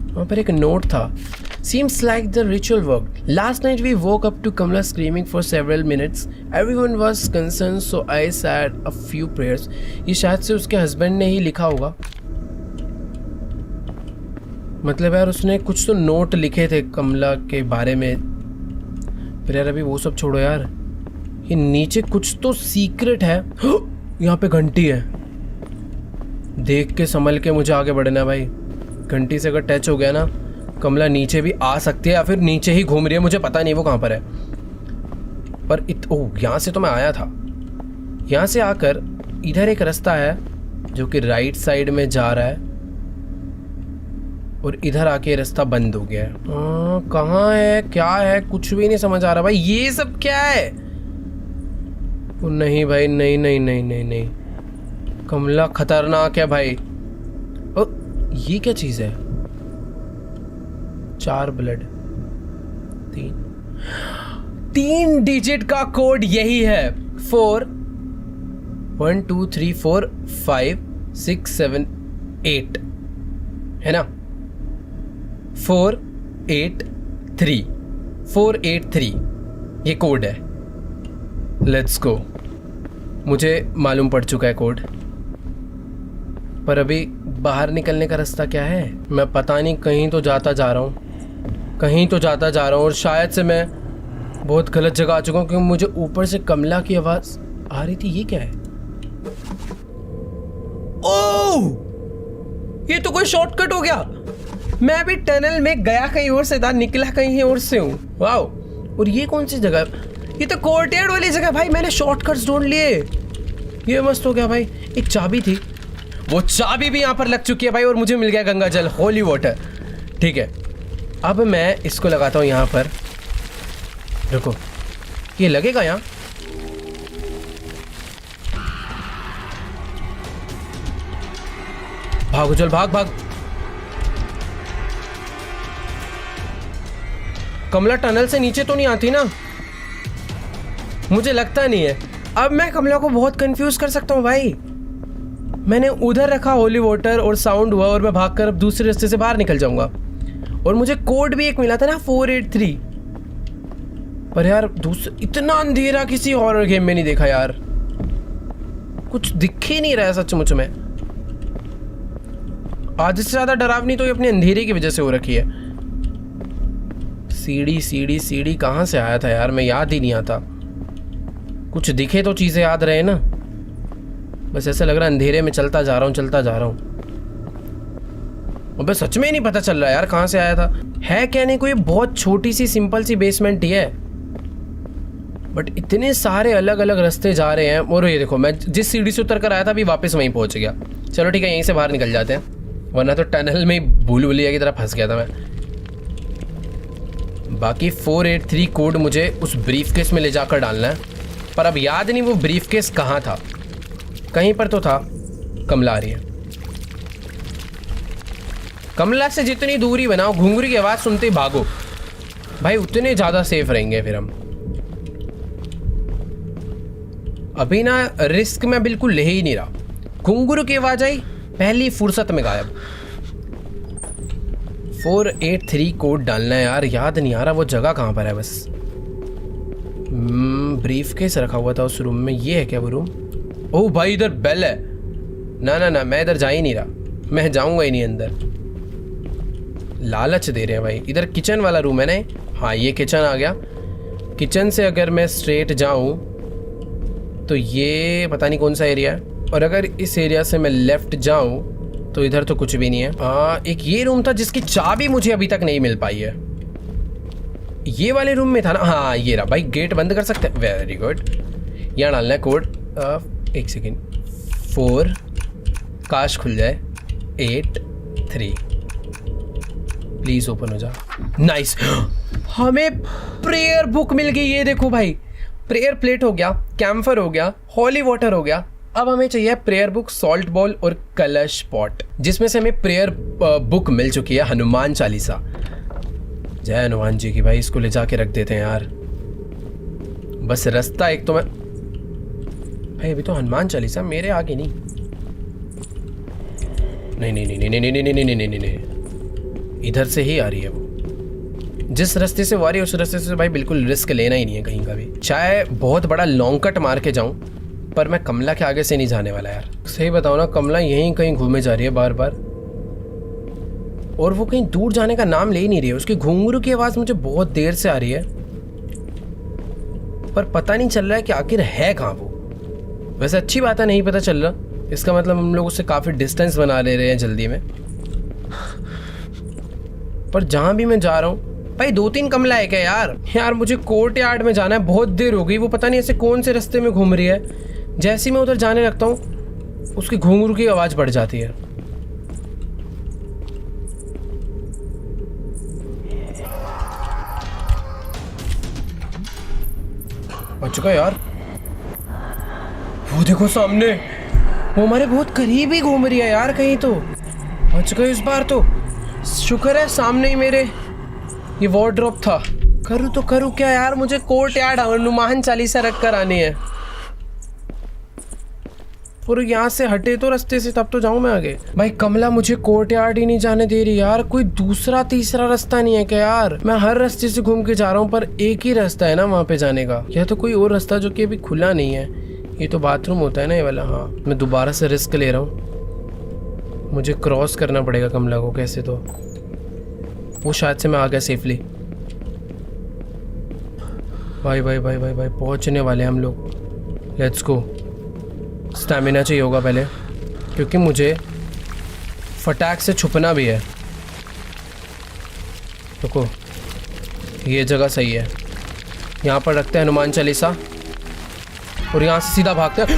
वहां पर एक नोट था। Seems like the ritual worked. Last night we woke up to Kamla screaming for several minutes. Everyone was concerned, so I said a few prayers. ये शायद से उसके हस्बैंड ने ही लिखा होगा। मतलब यार उसने कुछ तो नोट लिखे थे कमला के बारे में। पर यार अभी वो सब छोड़ो यार, ये नीचे कुछ तो सीक्रेट है। यहाँ पे घंटी है। देख के संभल के मुझे आगे बढ़ना भाई। घंटी से अगर टच हो गया ना, कमला नीचे भी आ सकती है या फिर नीचे ही घूम रही है, मुझे पता नहीं वो कहाँ पर है। पर ओह, यहाँ से तो मैं आया था। यहाँ से आकर इधर एक रास्ता है जो कि राइट साइड में जा रहा है, और इधर आके रास्ता बंद हो गया है। कहाँ है, क्या है, कुछ भी नहीं समझ आ रहा भाई। ये सब क्या है? नहीं भाई, नहीं नहीं नहीं नहीं नहीं, कमला खतरनाक है भाई। ओ, ये क्या चीज है? 4 ब्लड, 3 डिजिट का कोड यही है। 4 1 2 3 4 5 6 7 8 है ना? 483 483 ये कोड है। Let's go. मुझे मालूम पड़ चुका है कोड, पर अभी बाहर निकलने का रास्ता क्या है? मैं पता नहीं, कहीं तो जाता जा रहा हूँ, कहीं तो जाता जा रहा हूँ, और शायद से मैं बहुत गलत जगह आ चुका हूँ, क्योंकि मुझे ऊपर से कमला की आवाज़ आ रही थी। ये क्या है? ओह, ये तो कोई शॉर्टकट हो गया। मैं अभी टनल में गया कहीं और से था, निकला कहीं और से हूँ। वाओ, और ये कौन सी जगह? ये तो कोर्टयार्ड वाली जगह भाई। मैंने शॉर्टकट्स ढूंढ लिए, ये मस्त हो गया भाई। एक चाबी थी, वो चाबी भी यहाँ पर लग चुकी है भाई, और मुझे मिल गया गंगा जल, होली वाटर। ठीक है, अब मैं इसको लगाता हूँ यहाँ पर। रुको, ये लगेगा यहाँ? भागो चल, भाग भाग। कमला टनल से नीचे तो नहीं आती ना? मुझे लगता नहीं है। अब मैं कमला को बहुत कंफ्यूज कर सकता हूँ भाई। मैंने उधर रखा होली वाटर और साउंड हुआ, और मैं भागकर अब दूसरे रास्ते से बाहर निकल जाऊंगा। और मुझे कोड भी एक मिला था ना, 483। पर यार इतना अंधेरा किसी हॉरर गेम में नहीं देखा यार। कुछ दिख ही नहीं रहा है सचमुच में। आधे से ज्यादा डरावनी तो ये अपने अंधेरे की वजह से हो रखी है। सीढ़ी सीढ़ी सीढ़ी कहाँ से आया था यार? मैं याद ही नहीं आता। कुछ दिखे तो चीजें याद रहे ना। बस ऐसा लग रहा है अंधेरे में चलता जा रहा हूँ, चलता जा रहा हूँ। अबे सच में ही नहीं पता चल रहा यार कहाँ से आया था। है क्या नहीं, कोई बहुत छोटी सी सिंपल सी बेसमेंट ही है, बट इतने सारे अलग अलग रास्ते जा रहे हैं। और ये देखो, मैं जिस सीढ़ी से उतर कर आया था अभी वापस वहीं पहुंच गया। चलो ठीक है, यहीं से बाहर निकल जाते हैं, वरना तो टनल में भूल भुलैया की तरह फंस गया था मैं। बाकी 483 कोड मुझे उस ब्रीफकेस में ले जाकर डालना है, पर अब याद नहीं वो ब्रीफकेस कहाँ था। कहीं पर तो था। कमला आ रही है। कमला से जितनी दूरी बनाओ, घुंघरू की आवाज़ सुनते ही भागो भाई, उतने ज़्यादा सेफ रहेंगे फिर हम। अभी ना रिस्क मैं बिल्कुल ले ही नहीं रहा। घुंघरू की आवाज़ आई, पहली फुर्सत में गायब। 483 कोड डालना है यार, याद नहीं आ रहा वो जगह कहाँ पर है। बस ब्रीफकेस रखा हुआ था उस रूम में। ये है क्या वो रूम? ओह भाई, इधर बेल है। ना ना ना, मैं इधर जा ही नहीं रहा, मैं जाऊंगा ही नहीं अंदर। लालच दे रहे हैं भाई। इधर किचन वाला रूम है ना? हाँ, ये किचन आ गया। किचन से अगर मैं स्ट्रेट जाऊं तो ये पता नहीं कौन सा एरिया है। और अगर इस एरिया से मैं लेफ्ट जाऊं तो इधर तो कुछ भी नहीं है। एक ये रूम था जिसकी चाबी मुझे अभी तक नहीं मिल पाई है। ये वाले रूम में था ना, हाँ ये रहा। भाई गेट बंद कर सकते हैं, वेरी गुड। यहाँ डालना है कोड, एक सेकेंड, 4 काश खुल जाए, 8 3 प्लीज ओपन हो जा। नाइस, हमें प्रेयर बुक मिल गई। ये देखो भाई, प्रेयर प्लेट हो गया, कैम्फर हो गया, हॉली वाटर हो गया। अब हमें चाहिए प्रेयर बुक, सॉल्ट बॉल और कलश पॉट, जिसमें से हमें प्रेयर बुक मिल चुकी है, हनुमान चालीसा। जय हनुमान जी की। भाई इसको ले जाके रख देते हैं यार। बस रास्ता एक तो मैं, भाई अभी तो हनुमान चालीसा मेरे आगे नहीं। नहीं नहीं नहीं नहीं नहीं नहीं नहीं नहीं नहीं नहीं, इधर से ही आ रही है वो। जिस रास्ते से वो आ रही है उस रास्ते से भाई बिल्कुल रिस्क लेना ही नहीं है कहीं का भी। चाहे बहुत बड़ा लॉन्ग कट मार के जाऊं, पर मैं कमला के आगे से नहीं जाने वाला यार। सही बताओ ना, कमला यहीं कहीं घूमे जा रही है बार बार, और वो कहीं दूर जाने का नाम ले ही नहीं रही है। उसकी घुंघरू की आवाज़ मुझे बहुत देर से आ रही है, पर पता नहीं चल रहा है कि आखिर है कहाँ वो। वैसे अच्छी बात है, नहीं पता चल रहा, इसका मतलब हम लोग उससे काफ़ी डिस्टेंस बना ले रहे हैं जल्दी में। पर जहाँ भी मैं जा रहा हूँ भाई 2-3 कमला है क्या यार। यार मुझे कोर्ट यार्ड में जाना है, बहुत देर हो गई। वो पता नहीं ऐसे कौन से रास्ते में घूम रही है। जैसे ही मैं उधर जाने लगता हूँ उसकी घुंघरू की आवाज़ बढ़ जाती है। बच गया यार। वो देखो सामने, वो हमारे बहुत करीब ही घूम रही है यार कहीं तो। बच गए इस बार तो, शुक्र है सामने ही मेरे ये वार्डरोब था। करूँ तो करूँ क्या यार, मुझे कोर्ट यार्ड हनुमान चालीसा रख कर आनी है। और यहाँ से हटे तो रास्ते से, तब तो जाऊँ मैं आगे। भाई कमला मुझे कोर्ट यार्ड ही नहीं जाने दे रही यार। कोई दूसरा तीसरा रास्ता नहीं है क्या यार। मैं हर रास्ते से घूम के जा रहा हूँ, पर एक ही रास्ता है ना वहाँ पे जाने का। या तो कोई और रास्ता जो कि अभी खुला नहीं है। ये तो बाथरूम होता है ना ये वाला। हाँ मैं दोबारा से रिस्क ले रहा हूँ, मुझे क्रॉस करना पड़ेगा कमला को कैसे तो। वो शायद से मैं आ गया सेफली। भाई भाई भाई भाई भाई पहुँचने वाले हम लोग। Let's go. स्टैमिना चाहिए होगा पहले, क्योंकि मुझे फटाक से छुपना भी है। रुको, ये जगह सही है। यहाँ पर रखते हैं हनुमान चालीसा और यहाँ से सीधा भागते हैं।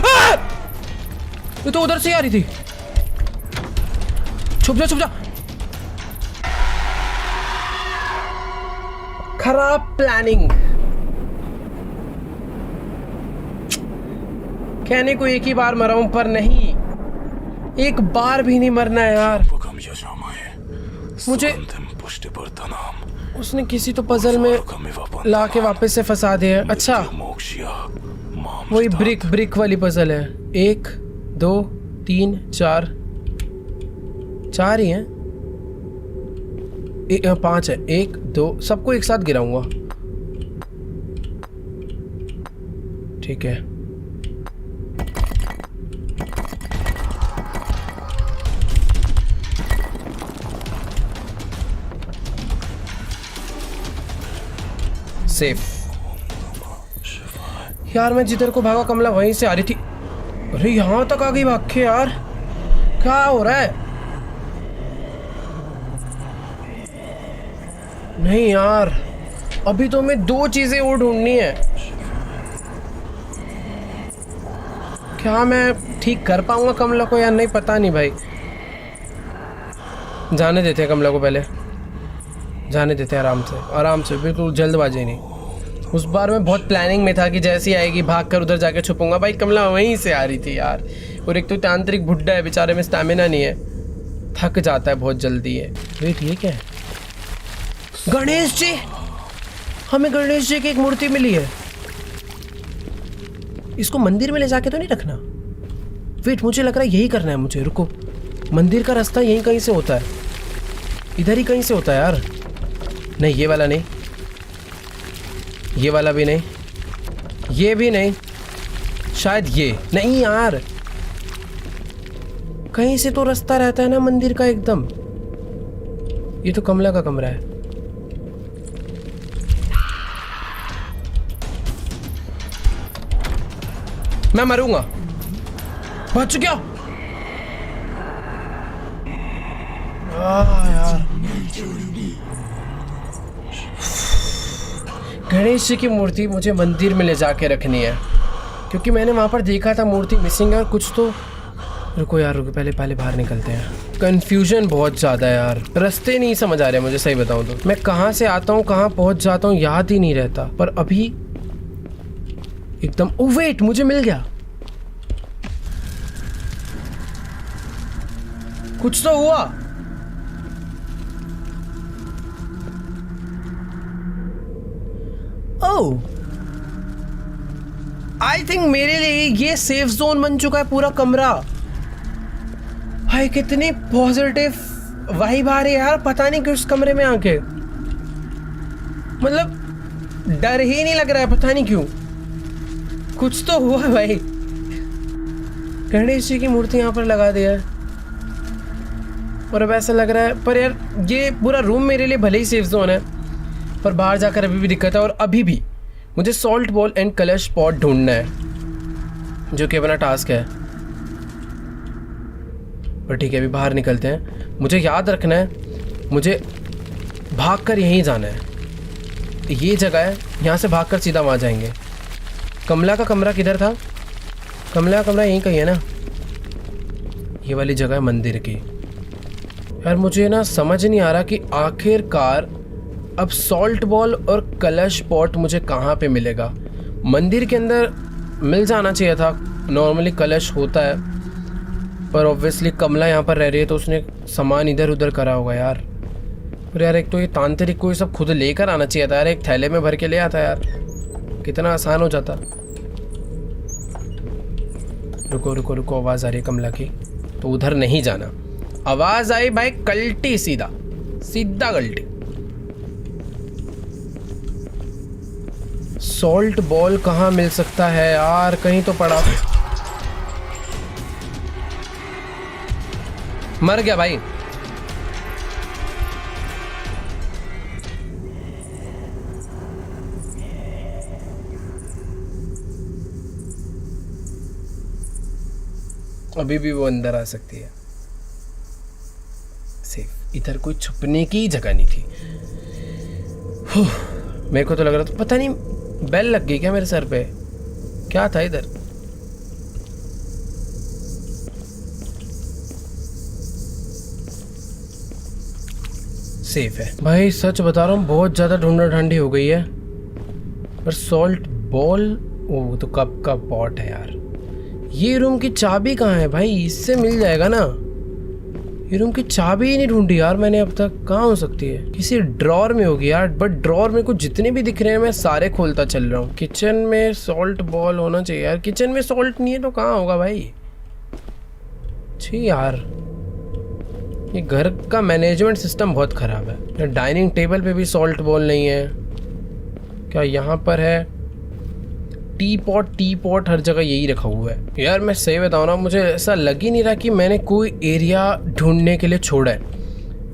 ये तो उधर से ही आ रही थी। छुप जा छुप जा। खराब प्लानिंग। कहने को एक ही बार मरा हूं, पर नहीं, एक बार भी नहीं मरना है यार। मुझे उसने किसी तो पजल में लाके वापस से फंसा दिया है। अच्छा वही ब्रिक वाली पजल है। 1 2 3 4 4 ही हैं। 5 है। 1 2 सबको एक साथ गिराऊंगा। ठीक है। सेफ। यार मैं जिधर को भागा कमला वहीं से आ रही थी। अरे यहाँ तक आ गई भाग के यार, क्या हो रहा है। नहीं यार, अभी तो हमें 2 चीजें और ढूंढनी है। क्या मैं ठीक कर पाऊंगा कमला को या नहीं, पता नहीं भाई। जाने देते हैं कमला को, पहले जाने देते हैं आराम से, बिल्कुल जल्दबाजी नहीं। उस बार मैं बहुत प्लानिंग में था कि जैसी आएगी भाग कर उधर जाके छुपूंगा। भाई कमला वहीं से आ रही थी यार। और एक तो तांत्रिक बुड्ढा है बेचारे में, स्टैमिना नहीं है, थक जाता है बहुत जल्दी है। वेट ये क्या है? गणेश जी, हमें गणेश जी की एक मूर्ति मिली है। इसको मंदिर में ले जाके तो नहीं रखना। वेट मुझे लग रहा है यही करना है मुझे। रुको, मंदिर का रास्ता यहीं कहीं से होता है, इधर ही कहीं से होता है यार। नहीं ये वाला नहीं, ये वाला भी नहीं, ये भी नहीं, शायद ये नहीं यार। कहीं से तो रास्ता रहता है ना मंदिर का एकदम। ये तो कमला का कमरा है। मैं मरूंगा। बच गया। यार गणेश जी की मूर्ति मुझे मंदिर में ले जाके रखनी है, क्योंकि मैंने वहां पर देखा था मूर्ति मिसिंग है और कुछ तो। रुको यार रुको, पहले बाहर निकलते हैं। कंफ्यूजन बहुत ज़्यादा है यार, रास्ते नहीं समझ आ रहे मुझे, सही बताऊं तो। मैं कहाँ से आता हूँ कहाँ पहुँच जाता हूँ याद ही नहीं रहता। पर अभी एकदम, ओ वेट, मुझे मिल गया, कुछ तो हुआ। ओह, आई थिंक मेरे लिए ये सेफ जोन बन चुका है पूरा कमरा। भाई कितनी पॉजिटिव वाइब आ रही है यार, पता नहीं क्यों इस कमरे में आके, मतलब डर ही नहीं लग रहा है, पता नहीं क्यों। कुछ तो हुआ भाई। गणेश जी की मूर्ति यहाँ पर लगा दिया है और अब ऐसा लग रहा है, पर यार ये पूरा रूम मेरे लिए भले ही सेफ जोन है, पर बाहर जाकर अभी भी दिक्कत है। और अभी भी मुझे सॉल्ट बॉल एंड कलश पॉट ढूंढना है, जो कि अपना टास्क है। पर ठीक है, अभी बाहर निकलते हैं। मुझे याद रखना है, मुझे भागकर यहीं जाना है। ये जगह है, यहाँ से भागकर सीधा वहाँ जाएंगे। कमला का कमरा किधर था? कमला का कमरा यहीं कहीं है ना, ये वाली जगह है मंदिर की। यार मुझे ना समझ नहीं आ रहा कि आखिरकार अब सॉल्ट बॉल और कलश पॉट मुझे कहाँ पे मिलेगा। मंदिर के अंदर मिल जाना चाहिए था, नॉर्मली कलश होता है, पर ऑब्वियसली कमला यहाँ पर रह रही है तो उसने सामान इधर उधर करा होगा यार। पर यार एक तो ये तांत्रिक को ये सब खुद लेकर आना चाहिए था यार, एक थैले में भर के ले आता यार, कितना आसान हो जाता। रुको रुको रुको, आवाज़ आ रही है कमला की, तो उधर नहीं जाना। आवाज़ आई भाई, कल्टी, सीधा सीधा कल्टी। सॉल्ट बॉल कहाँ मिल सकता है यार, कहीं तो पड़ा। मर गया भाई। अभी भी वो अंदर आ सकती है। सेफ, इधर कोई छुपने की जगह नहीं थी। मेरे को तो लग रहा था, पता नहीं बेल लग गई क्या मेरे सर पे, क्या था इधर। सेफ है भाई, सच बता रहा हूँ, बहुत ज़्यादा ढूंढा ढांडी हो गई है। पर सॉल्ट बॉल, वो तो कप का पॉट है यार। ये रूम की चाबी कहाँ है भाई, इससे मिल जाएगा ना। ये रूम की चाबी ही नहीं ढूंढी यार मैंने अब तक, कहाँ हो सकती है? किसी ड्रॉर में होगी यार, बट ड्रॉर में कुछ जितने भी दिख रहे हैं मैं सारे खोलता चल रहा हूँ। किचन में सॉल्ट बॉल होना चाहिए यार, किचन में सॉल्ट नहीं है तो कहाँ होगा भाई? छी यार, ये घर का मैनेजमेंट सिस्टम बहुत ख़राब है। डाइनिंग टेबल पे भी सॉल्ट बॉल नहीं है। क्या यहाँ पर है? टी पॉट हर जगह यही रखा हुआ है यार। मैं सही बताऊँ ना, मुझे ऐसा लग ही नहीं रहा कि मैंने कोई एरिया ढूंढने के लिए छोड़ा है।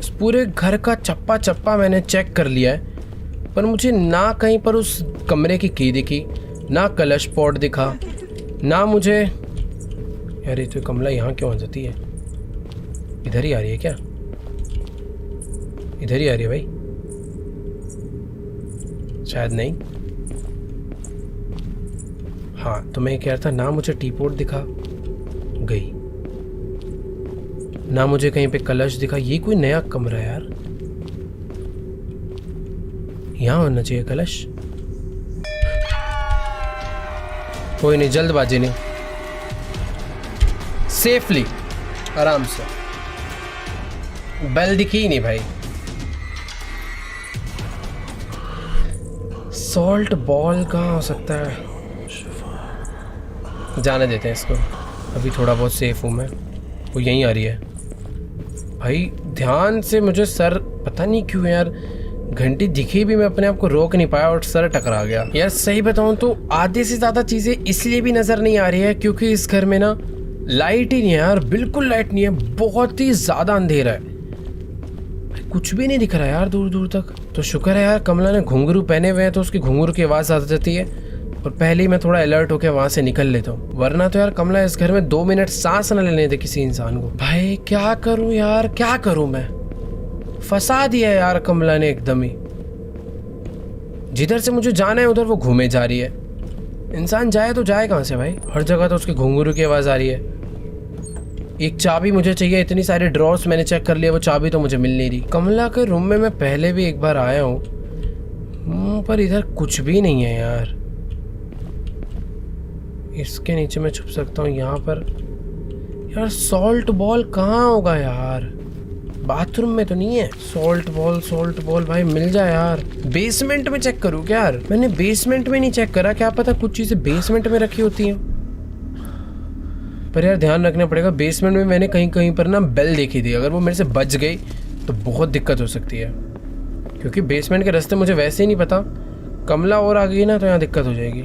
इस पूरे घर का चप्पा चप्पा मैंने चेक कर लिया है, पर मुझे ना कहीं पर उस कमरे की दिखी, ना कलश पॉट दिखा, ना मुझे। यार ये तो कमला यहाँ क्यों आ जाती है? इधर ही आ रही है क्या? इधर ही आ रही है भाई, शायद नहीं। हाँ, तो मैं कह रहा था, ना मुझे टी पॉट दिखा, गई, ना मुझे कहीं पे कलश दिखा। ये कोई नया कमरा है यार, यहाँ होना चाहिए कलश। कोई नहीं, जल्दबाजी नहीं, सेफली, आराम से। बेल दिखी ही नहीं भाई। सॉल्ट बॉल कहाँ हो सकता है? जाने देते हैं इसको, अभी थोड़ा बहुत सेफ हूँ मैं। वो यहीं आ रही है भाई, ध्यान से। मुझे सर, पता नहीं क्यों यार, घंटी दिखी भी मैं अपने आप को रोक नहीं पाया और सर टकरा गया यार। सही बताऊँ तो आधे से ज़्यादा चीज़ें इसलिए भी नज़र नहीं आ रही है क्योंकि इस घर में ना लाइट ही नहीं है यार, बिल्कुल लाइट नहीं है, बहुत ही ज़्यादा अंधेरा है, कुछ भी नहीं दिख रहा है यार दूर दूर तक। तो शुक्र है यार कमला ने घुंघरू पहने हुए हैं तो उसकी घुंघरू की आवाज़ आ जाती है, और पहले ही मैं थोड़ा अलर्ट होकर वहां से निकल लेता हूँ, वरना तो यार कमला इस घर में 2 मिनट सांस न लेने दे किसी इंसान को। भाई क्या करूं यार, क्या करूं मैं, फंसा दिया यार कमला ने एकदम ही। जिधर से मुझे जाना है उधर वो घूमे जा रही है। इंसान जाए तो जाए कहाँ से भाई, हर जगह तो उसके घुंघरू की आवाज़ आ रही है। एक चाबी मुझे चाहिए, इतनी सारे ड्रॉर्स मैंने चेक कर लिया, वो चाबी तो मुझे मिल नहीं रही। कमला के रूम में मैं पहले भी एक बार आया हूँ, पर इधर कुछ भी नहीं है यार। इसके नीचे मैं छुप सकता हूँ, यहाँ पर यार सॉल्ट बॉल कहाँ होगा यार, बाथरूम में तो नहीं है। सॉल्ट बॉल भाई मिल जाए यार। बेसमेंट में चेक करूँ क्या यार, मैंने बेसमेंट में नहीं चेक करा, क्या पता कुछ चीजें बेसमेंट में रखी होती हैं। पर यार ध्यान रखना पड़ेगा, बेसमेंट में मैंने कहीं कहीं पर ना बेल देखी थी, अगर वो मेरे से बच गई तो बहुत दिक्कत हो सकती है, क्योंकि बेसमेंट के रास्ते मुझे वैसे ही नहीं पता। कमला और आ गई ना तो यहाँ दिक्कत हो जाएगी,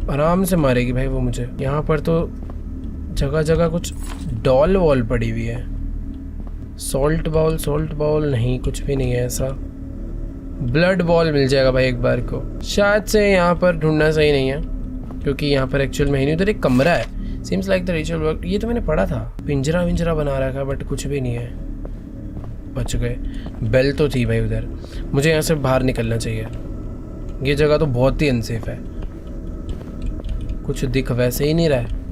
आराम से मारेगी भाई वो मुझे। यहाँ पर तो जगह जगह कुछ डॉल वॉल पड़ी हुई है। सॉल्ट बॉल नहीं, कुछ भी नहीं है ऐसा। ब्लड बॉल मिल जाएगा भाई एक बार को। शायद से यहाँ पर ढूंढना सही नहीं है, क्योंकि यहाँ पर एक्चुअल में ही नहीं, उधर एक कमरा है। Seems like the ritual work, ये तो मैंने पढ़ा था। पिंजरा विंजरा बना रखा है, बट कुछ भी नहीं है। बच गए। बेल तो थी भाई उधर, मुझे यहाँ से बाहर निकलना चाहिए। ये जगह तो बहुत ही अनसेफ है, कुछ दिख वैसे ही नहीं रहा है।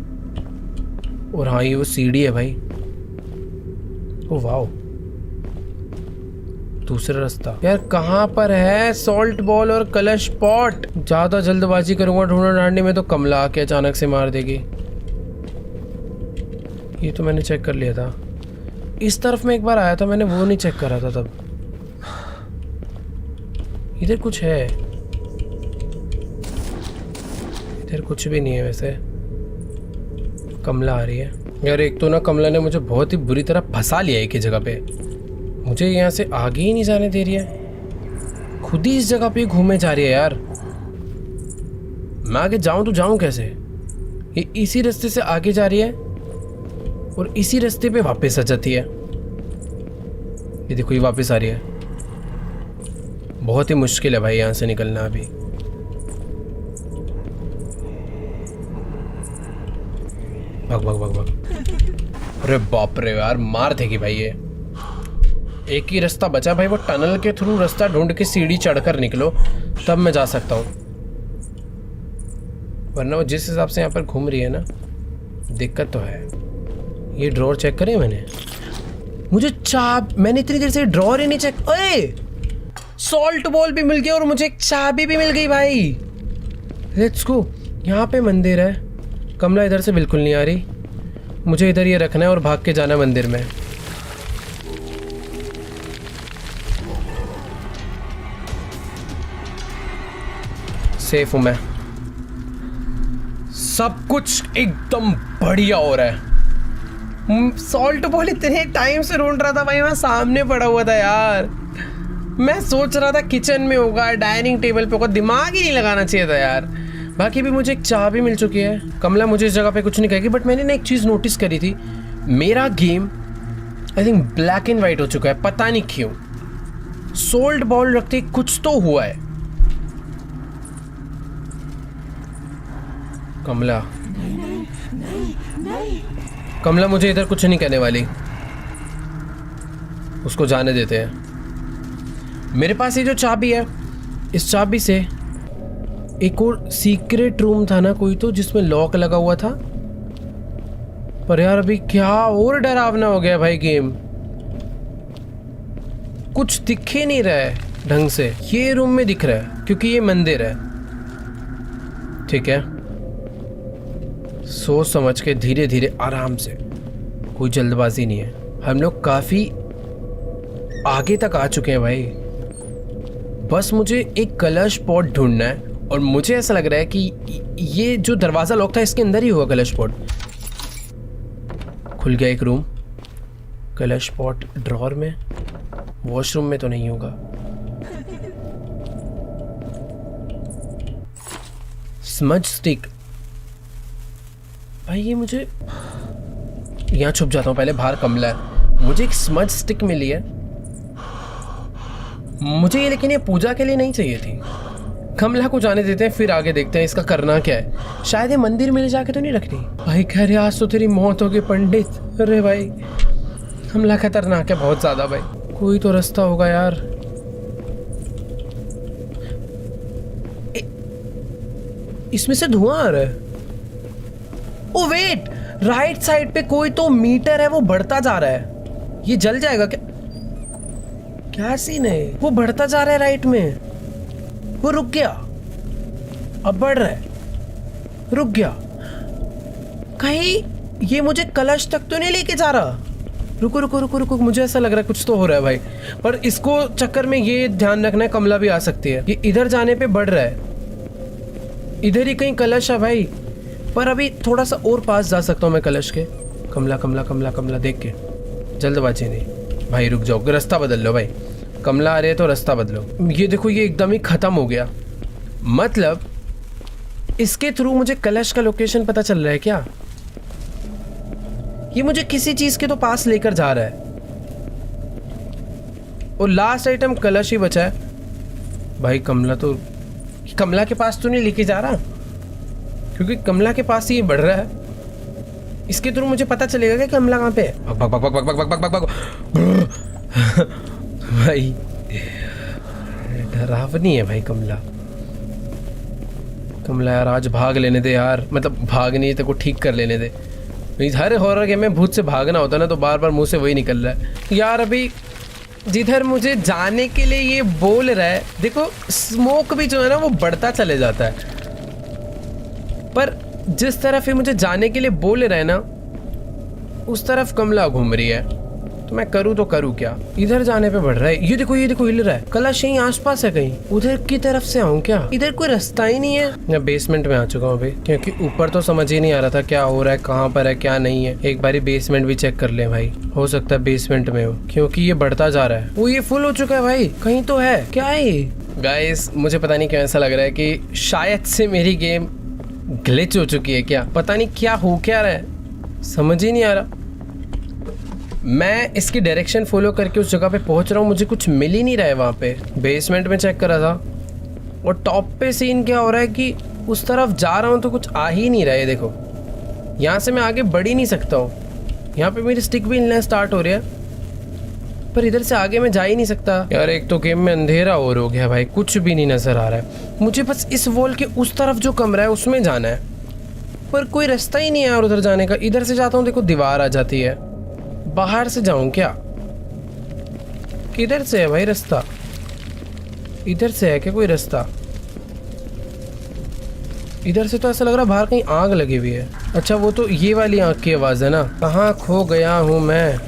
और हाँ ये वो सीढ़ी है भाई। ओ वाओ, दूसरा रास्ता। यार कहाँ पर है सॉल्ट बॉल और कलश पॉट? ज्यादा जल्दबाजी करूंगा ढूंढने ढांडने में तो कमला आके अचानक से मार देगी। ये तो मैंने चेक कर लिया था। इस तरफ में एक बार आया था मैंने, वो नहीं चेक करा था तब। इधर कुछ है, इधर कुछ भी नहीं है वैसे। कमला आ रही है यार। एक तो ना कमला ने मुझे बहुत ही बुरी तरह फंसा लिया एक ही जगह पे, मुझे यहाँ से आगे ही नहीं जाने दे रही है, खुद ही इस जगह पे घूमे जा रही है यार। मैं आगे जाऊं तो जाऊं कैसे? ये इसी रास्ते से आगे जा रही है और इसी रास्ते पे वापस आ जाती है। ये देखो ये वापस आ रही है। बहुत ही मुश्किल है भाई यहाँ से निकलना अभी। भाग। अरे बाप रे यार, मार देगी भाई ये। एक ही रास्ता बचा भाई, वो टनल के थ्रू रास्ता ढूंढ के सीढ़ी चढ़कर निकलो, तब मैं जा सकता हूँ। वरना वो जिस हिसाब से यहाँ पर घूम रही है ना, दिक्कत तो है। ये ड्रॉर चेक करें मैंने, मुझे मैंने इतनी देर से ड्रॉर ही नहीं चेक। अरे सॉल्ट बॉल भी मिल गया और मुझे एक चाबी भी मिल गई भाई। Let's go. यहाँ पे मंदिर है, कमला इधर से बिल्कुल नहीं आ रही, मुझे इधर ये रखना है और भाग के जाना मंदिर में। सेफ हूं मैं, सब कुछ एकदम बढ़िया हो रहा है। सॉल्ट बॉल इतने टाइम से ढूंढ रहा था भाई, मैं सामने पड़ा हुआ था यार। मैं सोच रहा था किचन में होगा, डाइनिंग टेबल पे होगा, दिमाग ही नहीं लगाना चाहिए था यार। बाकी भी मुझे एक चाबी मिल चुकी है। कमला मुझे इस जगह पे कुछ नहीं कहेगी, बट मैंने ना एक चीज़ नोटिस करी थी, मेरा game I think black and white हो चुका है, पता नहीं क्यों। सोल्ट बॉल रखते कुछ तो हुआ है। कमला मुझे इधर कुछ नहीं कहने वाली, उसको जाने देते हैं। मेरे पास ये जो चाबी है, इस चाबी से एक और सीक्रेट रूम था ना कोई तो, जिसमें लॉक लगा हुआ था। पर यार अभी क्या और डरावना हो गया भाई गेम, कुछ दिख ही नहीं रहा है ढंग से। ये रूम में दिख रहा है क्योंकि ये मंदिर है, ठीक है। सोच समझ के धीरे धीरे आराम से, कोई जल्दबाजी नहीं है। हम लोग काफी आगे तक आ चुके हैं भाई। बस मुझे एक कलश पॉट ढूंढना है, और मुझे ऐसा लग रहा है कि ये जो दरवाजा लॉक था इसके अंदर ही हुआ कलश पॉट। खुल गया एक रूम, कलश पॉट ड्रॉर में, वॉशरूम में तो नहीं होगा। स्मज स्टिक भाई, ये मुझे यहाँ छुप जाता हूँ पहले, बाहर कमला है। मुझे एक स्मज स्टिक मिली है, मुझे ये लेकिन ये पूजा के लिए नहीं चाहिए थी, कमला को जाने देते हैं, फिर आगे देखते हैं इसका करना क्या है। शायद ये मंदिर में ले जाके तो नहीं रखनी। भाई कह रहे आज तो तेरी मौत होगी पंडित। अरे भाई कमला खतरनाक है बहुत ज्यादा भाई। कोई तो रास्ता होगा यार। इसमें से धुआं आ रहा है। ओ वेट, राइट साइड पे कोई तो मीटर है, वो बढ़ता जा रहा है। ये जल जाएगा क्या? क्या सीन है? वो बढ़ता जा रहा है राइट में, वो रुक गया, अब बढ़ रहा है, रुक गया। कहीं ये मुझे कलश तक तो नहीं लेके जा रहा? रुको रुको रुको रुको, मुझे ऐसा लग रहा है कुछ तो हो रहा है भाई। पर इसको चक्कर में ये ध्यान रखना है कमला भी आ सकती है। ये इधर जाने पे बढ़ रहा है, इधर ही कहीं कलश है भाई। पर अभी थोड़ा सा और पास जा सकता हूँ मैं कलश के। कमला कमला कमला कमला देख के, जल्दबाजी नहीं भाई, रुक जाओ, रास्ता बदल लो भाई। कमला आ रही है तो रास्ता बदलो। ये देखो ये एकदम ही खत्म हो गया। मतलब इसके थ्रू मुझे कलश का लोकेशन पता चल रहा है क्या? ये मुझे किसी चीज के तो पास लेकर जा रहा है। और लास्ट आइटम कलश ही बचा है भाई। कमला के पास तो नहीं लेके जा रहा, क्योंकि कमला के पास ही ये बढ़ रहा है। इसके थ्रू मुझे पता चलेगा कि कमला कहाँ पे है। भग भग भग भग भग भग भग भग भाई डरावनी है भाई कमला। कमला यार आज भाग लेने दे यार, मतलब भाग नहीं तेरे को ठीक कर लेने दे। हर हॉरर गेम में भूत से भागना होता है ना, तो बार बार मुंह से वही निकल रहा है यार। अभी जिधर मुझे जाने के लिए ये बोल रहा है, देखो स्मोक भी जो है ना वो बढ़ता चले जाता है। पर जिस तरफ ये मुझे जाने के लिए बोल रहा है ना, उस तरफ कमला घूम रही है। तो मैं करूँ तो करूँ क्या? इधर जाने पे बढ़ रहा है। ये देखो हिल रहा है। कलश यहीं आसपास है कहीं, उधर की तरफ से आऊँ क्या? इधर कोई रास्ता ही नहीं है। मैं बेसमेंट में आ चुका हूँ अभी, क्योंकि ऊपर तो समझ ही नहीं आ रहा था क्या हो रहा है, कहाँ पर है क्या नहीं है। एक बारी बेसमेंट भी चेक कर ले भाई, हो सकता है बेसमेंट में हो, क्योंकि ये बढ़ता जा रहा है। वो ये फुल हो चुका है भाई, कहीं तो है। क्या है ये? गाइस मुझे पता नहीं क्यों ऐसा लग रहा है कि शायद से मेरी गेम ग्लिच हो चुकी है क्या? पता नहीं क्या हो क्या रहा है, समझ ही नहीं आ रहा। मैं इसकी डायरेक्शन फॉलो करके उस जगह पे पहुंच रहा हूँ, मुझे कुछ मिल ही नहीं रहा है वहाँ पे। बेसमेंट में चेक करा था, और टॉप पे सीन क्या हो रहा है कि उस तरफ जा रहा हूँ तो कुछ आ ही नहीं रहा है। देखो यहाँ से मैं आगे बढ़ ही नहीं सकता हूँ। यहाँ पे मेरी स्टिक भी हिलना स्टार्ट हो रही है, पर इधर से आगे मैं जा ही नहीं सकता यार। एक तो गेम में अंधेरा और हो गया भाई, कुछ भी नहीं नजर आ रहा है। मुझे बस इस वॉल के उस तरफ जो कमरा है उसमें जाना है, पर कोई रास्ता ही नहीं है यार उधर जाने का। इधर से जाता हूँ, देखो दीवार आ जाती है। बाहर से जाऊं क्या? किधर से है भाई रास्ता? इधर से है क्या कोई रास्ता? इधर से तो ऐसा लग रहा है बाहर कहीं आग लगी हुई है। अच्छा वो तो ये वाली आग की आवाज है ना। कहाँ खो गया हूं मैं?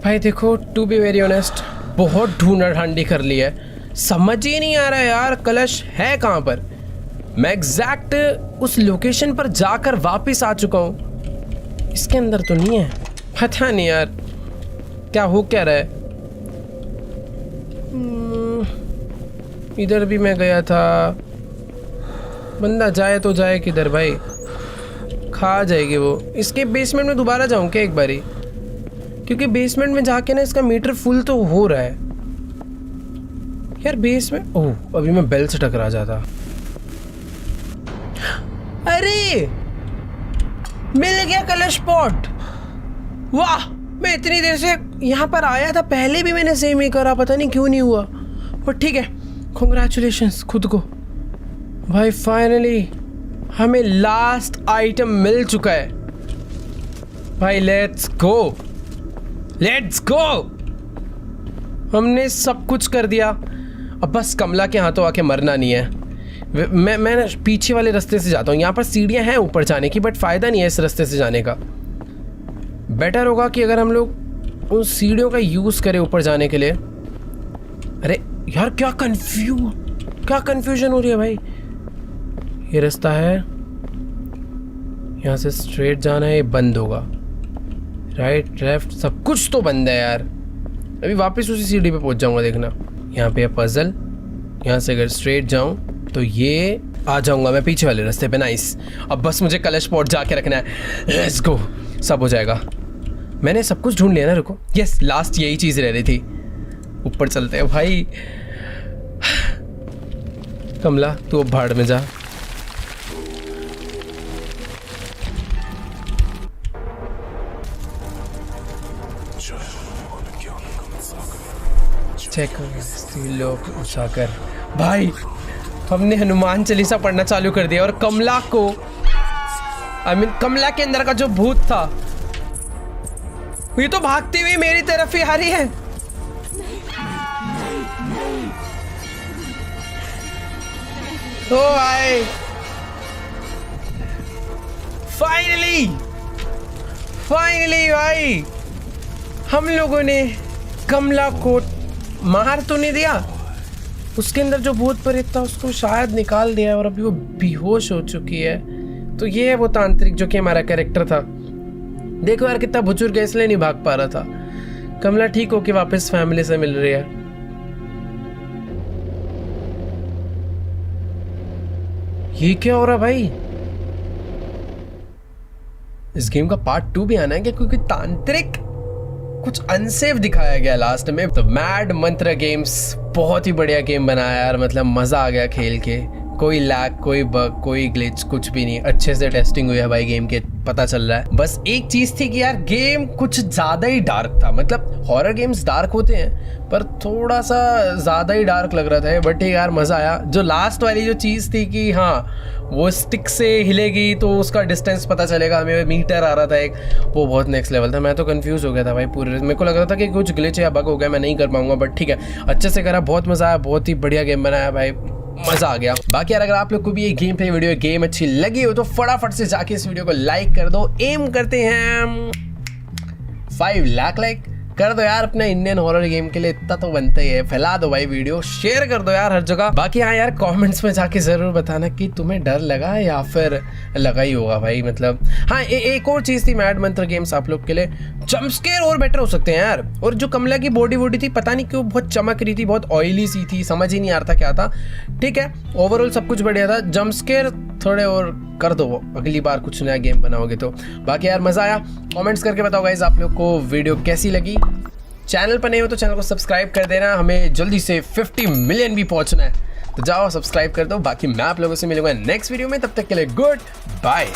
भाई देखो टू बी वेरी ऑनेस्ट, बहुत ढूंढा ढांडी कर ली है, समझ ही नहीं आ रहा है यार कलश है कहाँ पर। मैं एग्जैक्ट उस लोकेशन पर जाकर वापस आ चुका हूँ, इसके अंदर तो नहीं है। पता नहीं यार क्या हो क्या रहा है। इधर भी मैं गया था। बंदा जाए तो जाए किधर भाई, खा जाएगी वो। इसके बेसमेंट में दोबारा जाऊँ क्या एक बारी? क्योंकि बेसमेंट में जाके ना इसका मीटर फुल तो हो रहा है यार। बेसमेंट, ओह अभी मैं बेल से टकरा जाता। अरे मिल गया कलश पॉट। वाह, मैं इतनी देर से यहाँ पर आया था, पहले भी मैंने सेम ही करा, पता नहीं क्यों नहीं हुआ। पर ठीक है, कांग्रेचुलेशंस खुद को भाई। फाइनली हमें लास्ट आइटम मिल चुका है भाई। Let's go, let's go. हमने सब कुछ कर दिया, अब बस कमला के हाथों आके मरना नहीं है। मैं पीछे वाले रास्ते से जाता हूँ। यहाँ पर सीढ़ियाँ हैं ऊपर जाने की, बट फ़ायदा नहीं है इस रास्ते से जाने का। बेटर होगा कि अगर हम लोग उन सीढ़ियों का यूज़ करें ऊपर जाने के लिए। अरे यार क्या कन्फ्यूजन हो रही है भाई। ये रास्ता है, यहाँ से स्ट्रेट जाना है, ये बंद होगा। राइट लेफ्ट सब कुछ तो बंद है यार। अभी वापस उसी सीढ़ी पे पहुंच जाऊंगा, देखना। यहाँ पे है पजल, यहाँ से अगर स्ट्रेट जाऊं तो ये आ जाऊंगा मैं पीछे वाले रास्ते पे। नाइस। अब बस मुझे कलश पॉट जाके रखना है। लेट्स गो, सब हो जाएगा। मैंने सब कुछ ढूंढ लिया ना, रुको। यस, लास्ट यही चीज़ रह रही थी। ऊपर चलते हैं भाई। कमला तू अब भाड़ में जा। चेक लोग उठाकर। भाई हमने हनुमान चालीसा पढ़ना चालू कर दिया और कमला को कमला के अंदर का जो भूत था ये तो भागती हुई मेरी तरफ ही आ रही है। ओ भाई फाइनली भाई हम लोगों ने कमला को मार तो नहीं दिया, उसके अंदर जो भूत प्रेत था उसको शायद निकाल दिया और अभी वो बेहोश हो चुकी है। तो ये है वो तांत्रिक जो कि हमारा कैरेक्टर था। देखो यार कितना बुजुर्ग है, इसलिए नहीं भाग पा रहा था। कमला ठीक होके वापस फैमिली से मिल रही है। ये क्या हो रहा भाई? इस गेम का पार्ट 2 भी आना है क्या? क्योंकि तांत्रिक कुछ अनसेफ दिखाया गया लास्ट में। तो मैड मंत्र गेम्स बहुत ही बढ़िया गेम बनाया यार, मतलब मजा आ गया खेल के। कोई लैग, कोई बग, कोई ग्लिच, कुछ भी नहीं। अच्छे से टेस्टिंग हुई है भाई गेम के, पता चल रहा है। बस एक चीज थी कि यार गेम कुछ ज्यादा ही डार्क था। मतलब हॉरर गेम्स डार्क होते हैं पर थोड़ा सा ज्यादा ही डार्क लग रहा था। बट यार मजा आया। जो लास्ट वाली जो चीज थी कि हाँ वो स्टिक से हिलेगी तो उसका डिस्टेंस पता चलेगा, हमें मीटर आ रहा था एक, वो बहुत नेक्स्ट लेवल था। मैं तो कंफ्यूज हो गया था भाई पूरे। मेरे को लग रहा था कि कुछ ग्लिच या बग हो गया, मैं नहीं कर पाऊंगा। बट ठीक है, अच्छे से करा, बहुत मजा आया, बहुत ही बढ़िया गेम बनाया भाई, मजा आ गया। बाकी यार अगर आप लोग को भी ये गेम प्ले वीडियो गेम अच्छी लगी हो तो फटाफट से जाके इस वीडियो को लाइक कर दो। एम करते हैं 5 लाख लाइक कर दो यार अपने इंडियन हॉरर गेम के लिए, इतना तो बनता ही है। फैला दो भाई वीडियो, शेयर कर दो यार हर जगह। बाकी हाँ यार कमेंट्स में जाके जरूर बताना कि तुम्हें डर लगा या फिर लगा ही होगा भाई। मतलब हाँ एक और चीज थी मैड मंत्र गेम्स आप लोग के लिए, जंप स्केयर और बेटर हो सकते हैं यार। और जो कमला की बॉडी वॉडी थी पता नहीं क्यों बहुत चमक रही थी, बहुत ऑयली सी थी, समझ ही नहीं आ रहा था क्या था। ठीक है, ओवरऑल सब कुछ बढ़िया था। जंप स्केयर थोड़े और कर दो अगली बार कुछ नया गेम बनाओगे तो। बाकी यार मजा आया। कमेंट्स करके बताओ गाइस आप लोग को वीडियो कैसी लगी। चैनल पर नहीं हो तो चैनल को सब्सक्राइब कर देना, हमें जल्दी से 50 मिलियन भी पहुंचना है। तो जाओ सब्सक्राइब कर दो। बाकी मैं आप लोगों से मिलूंगा नेक्स्ट वीडियो में, तब तक के लिए गुड बाय।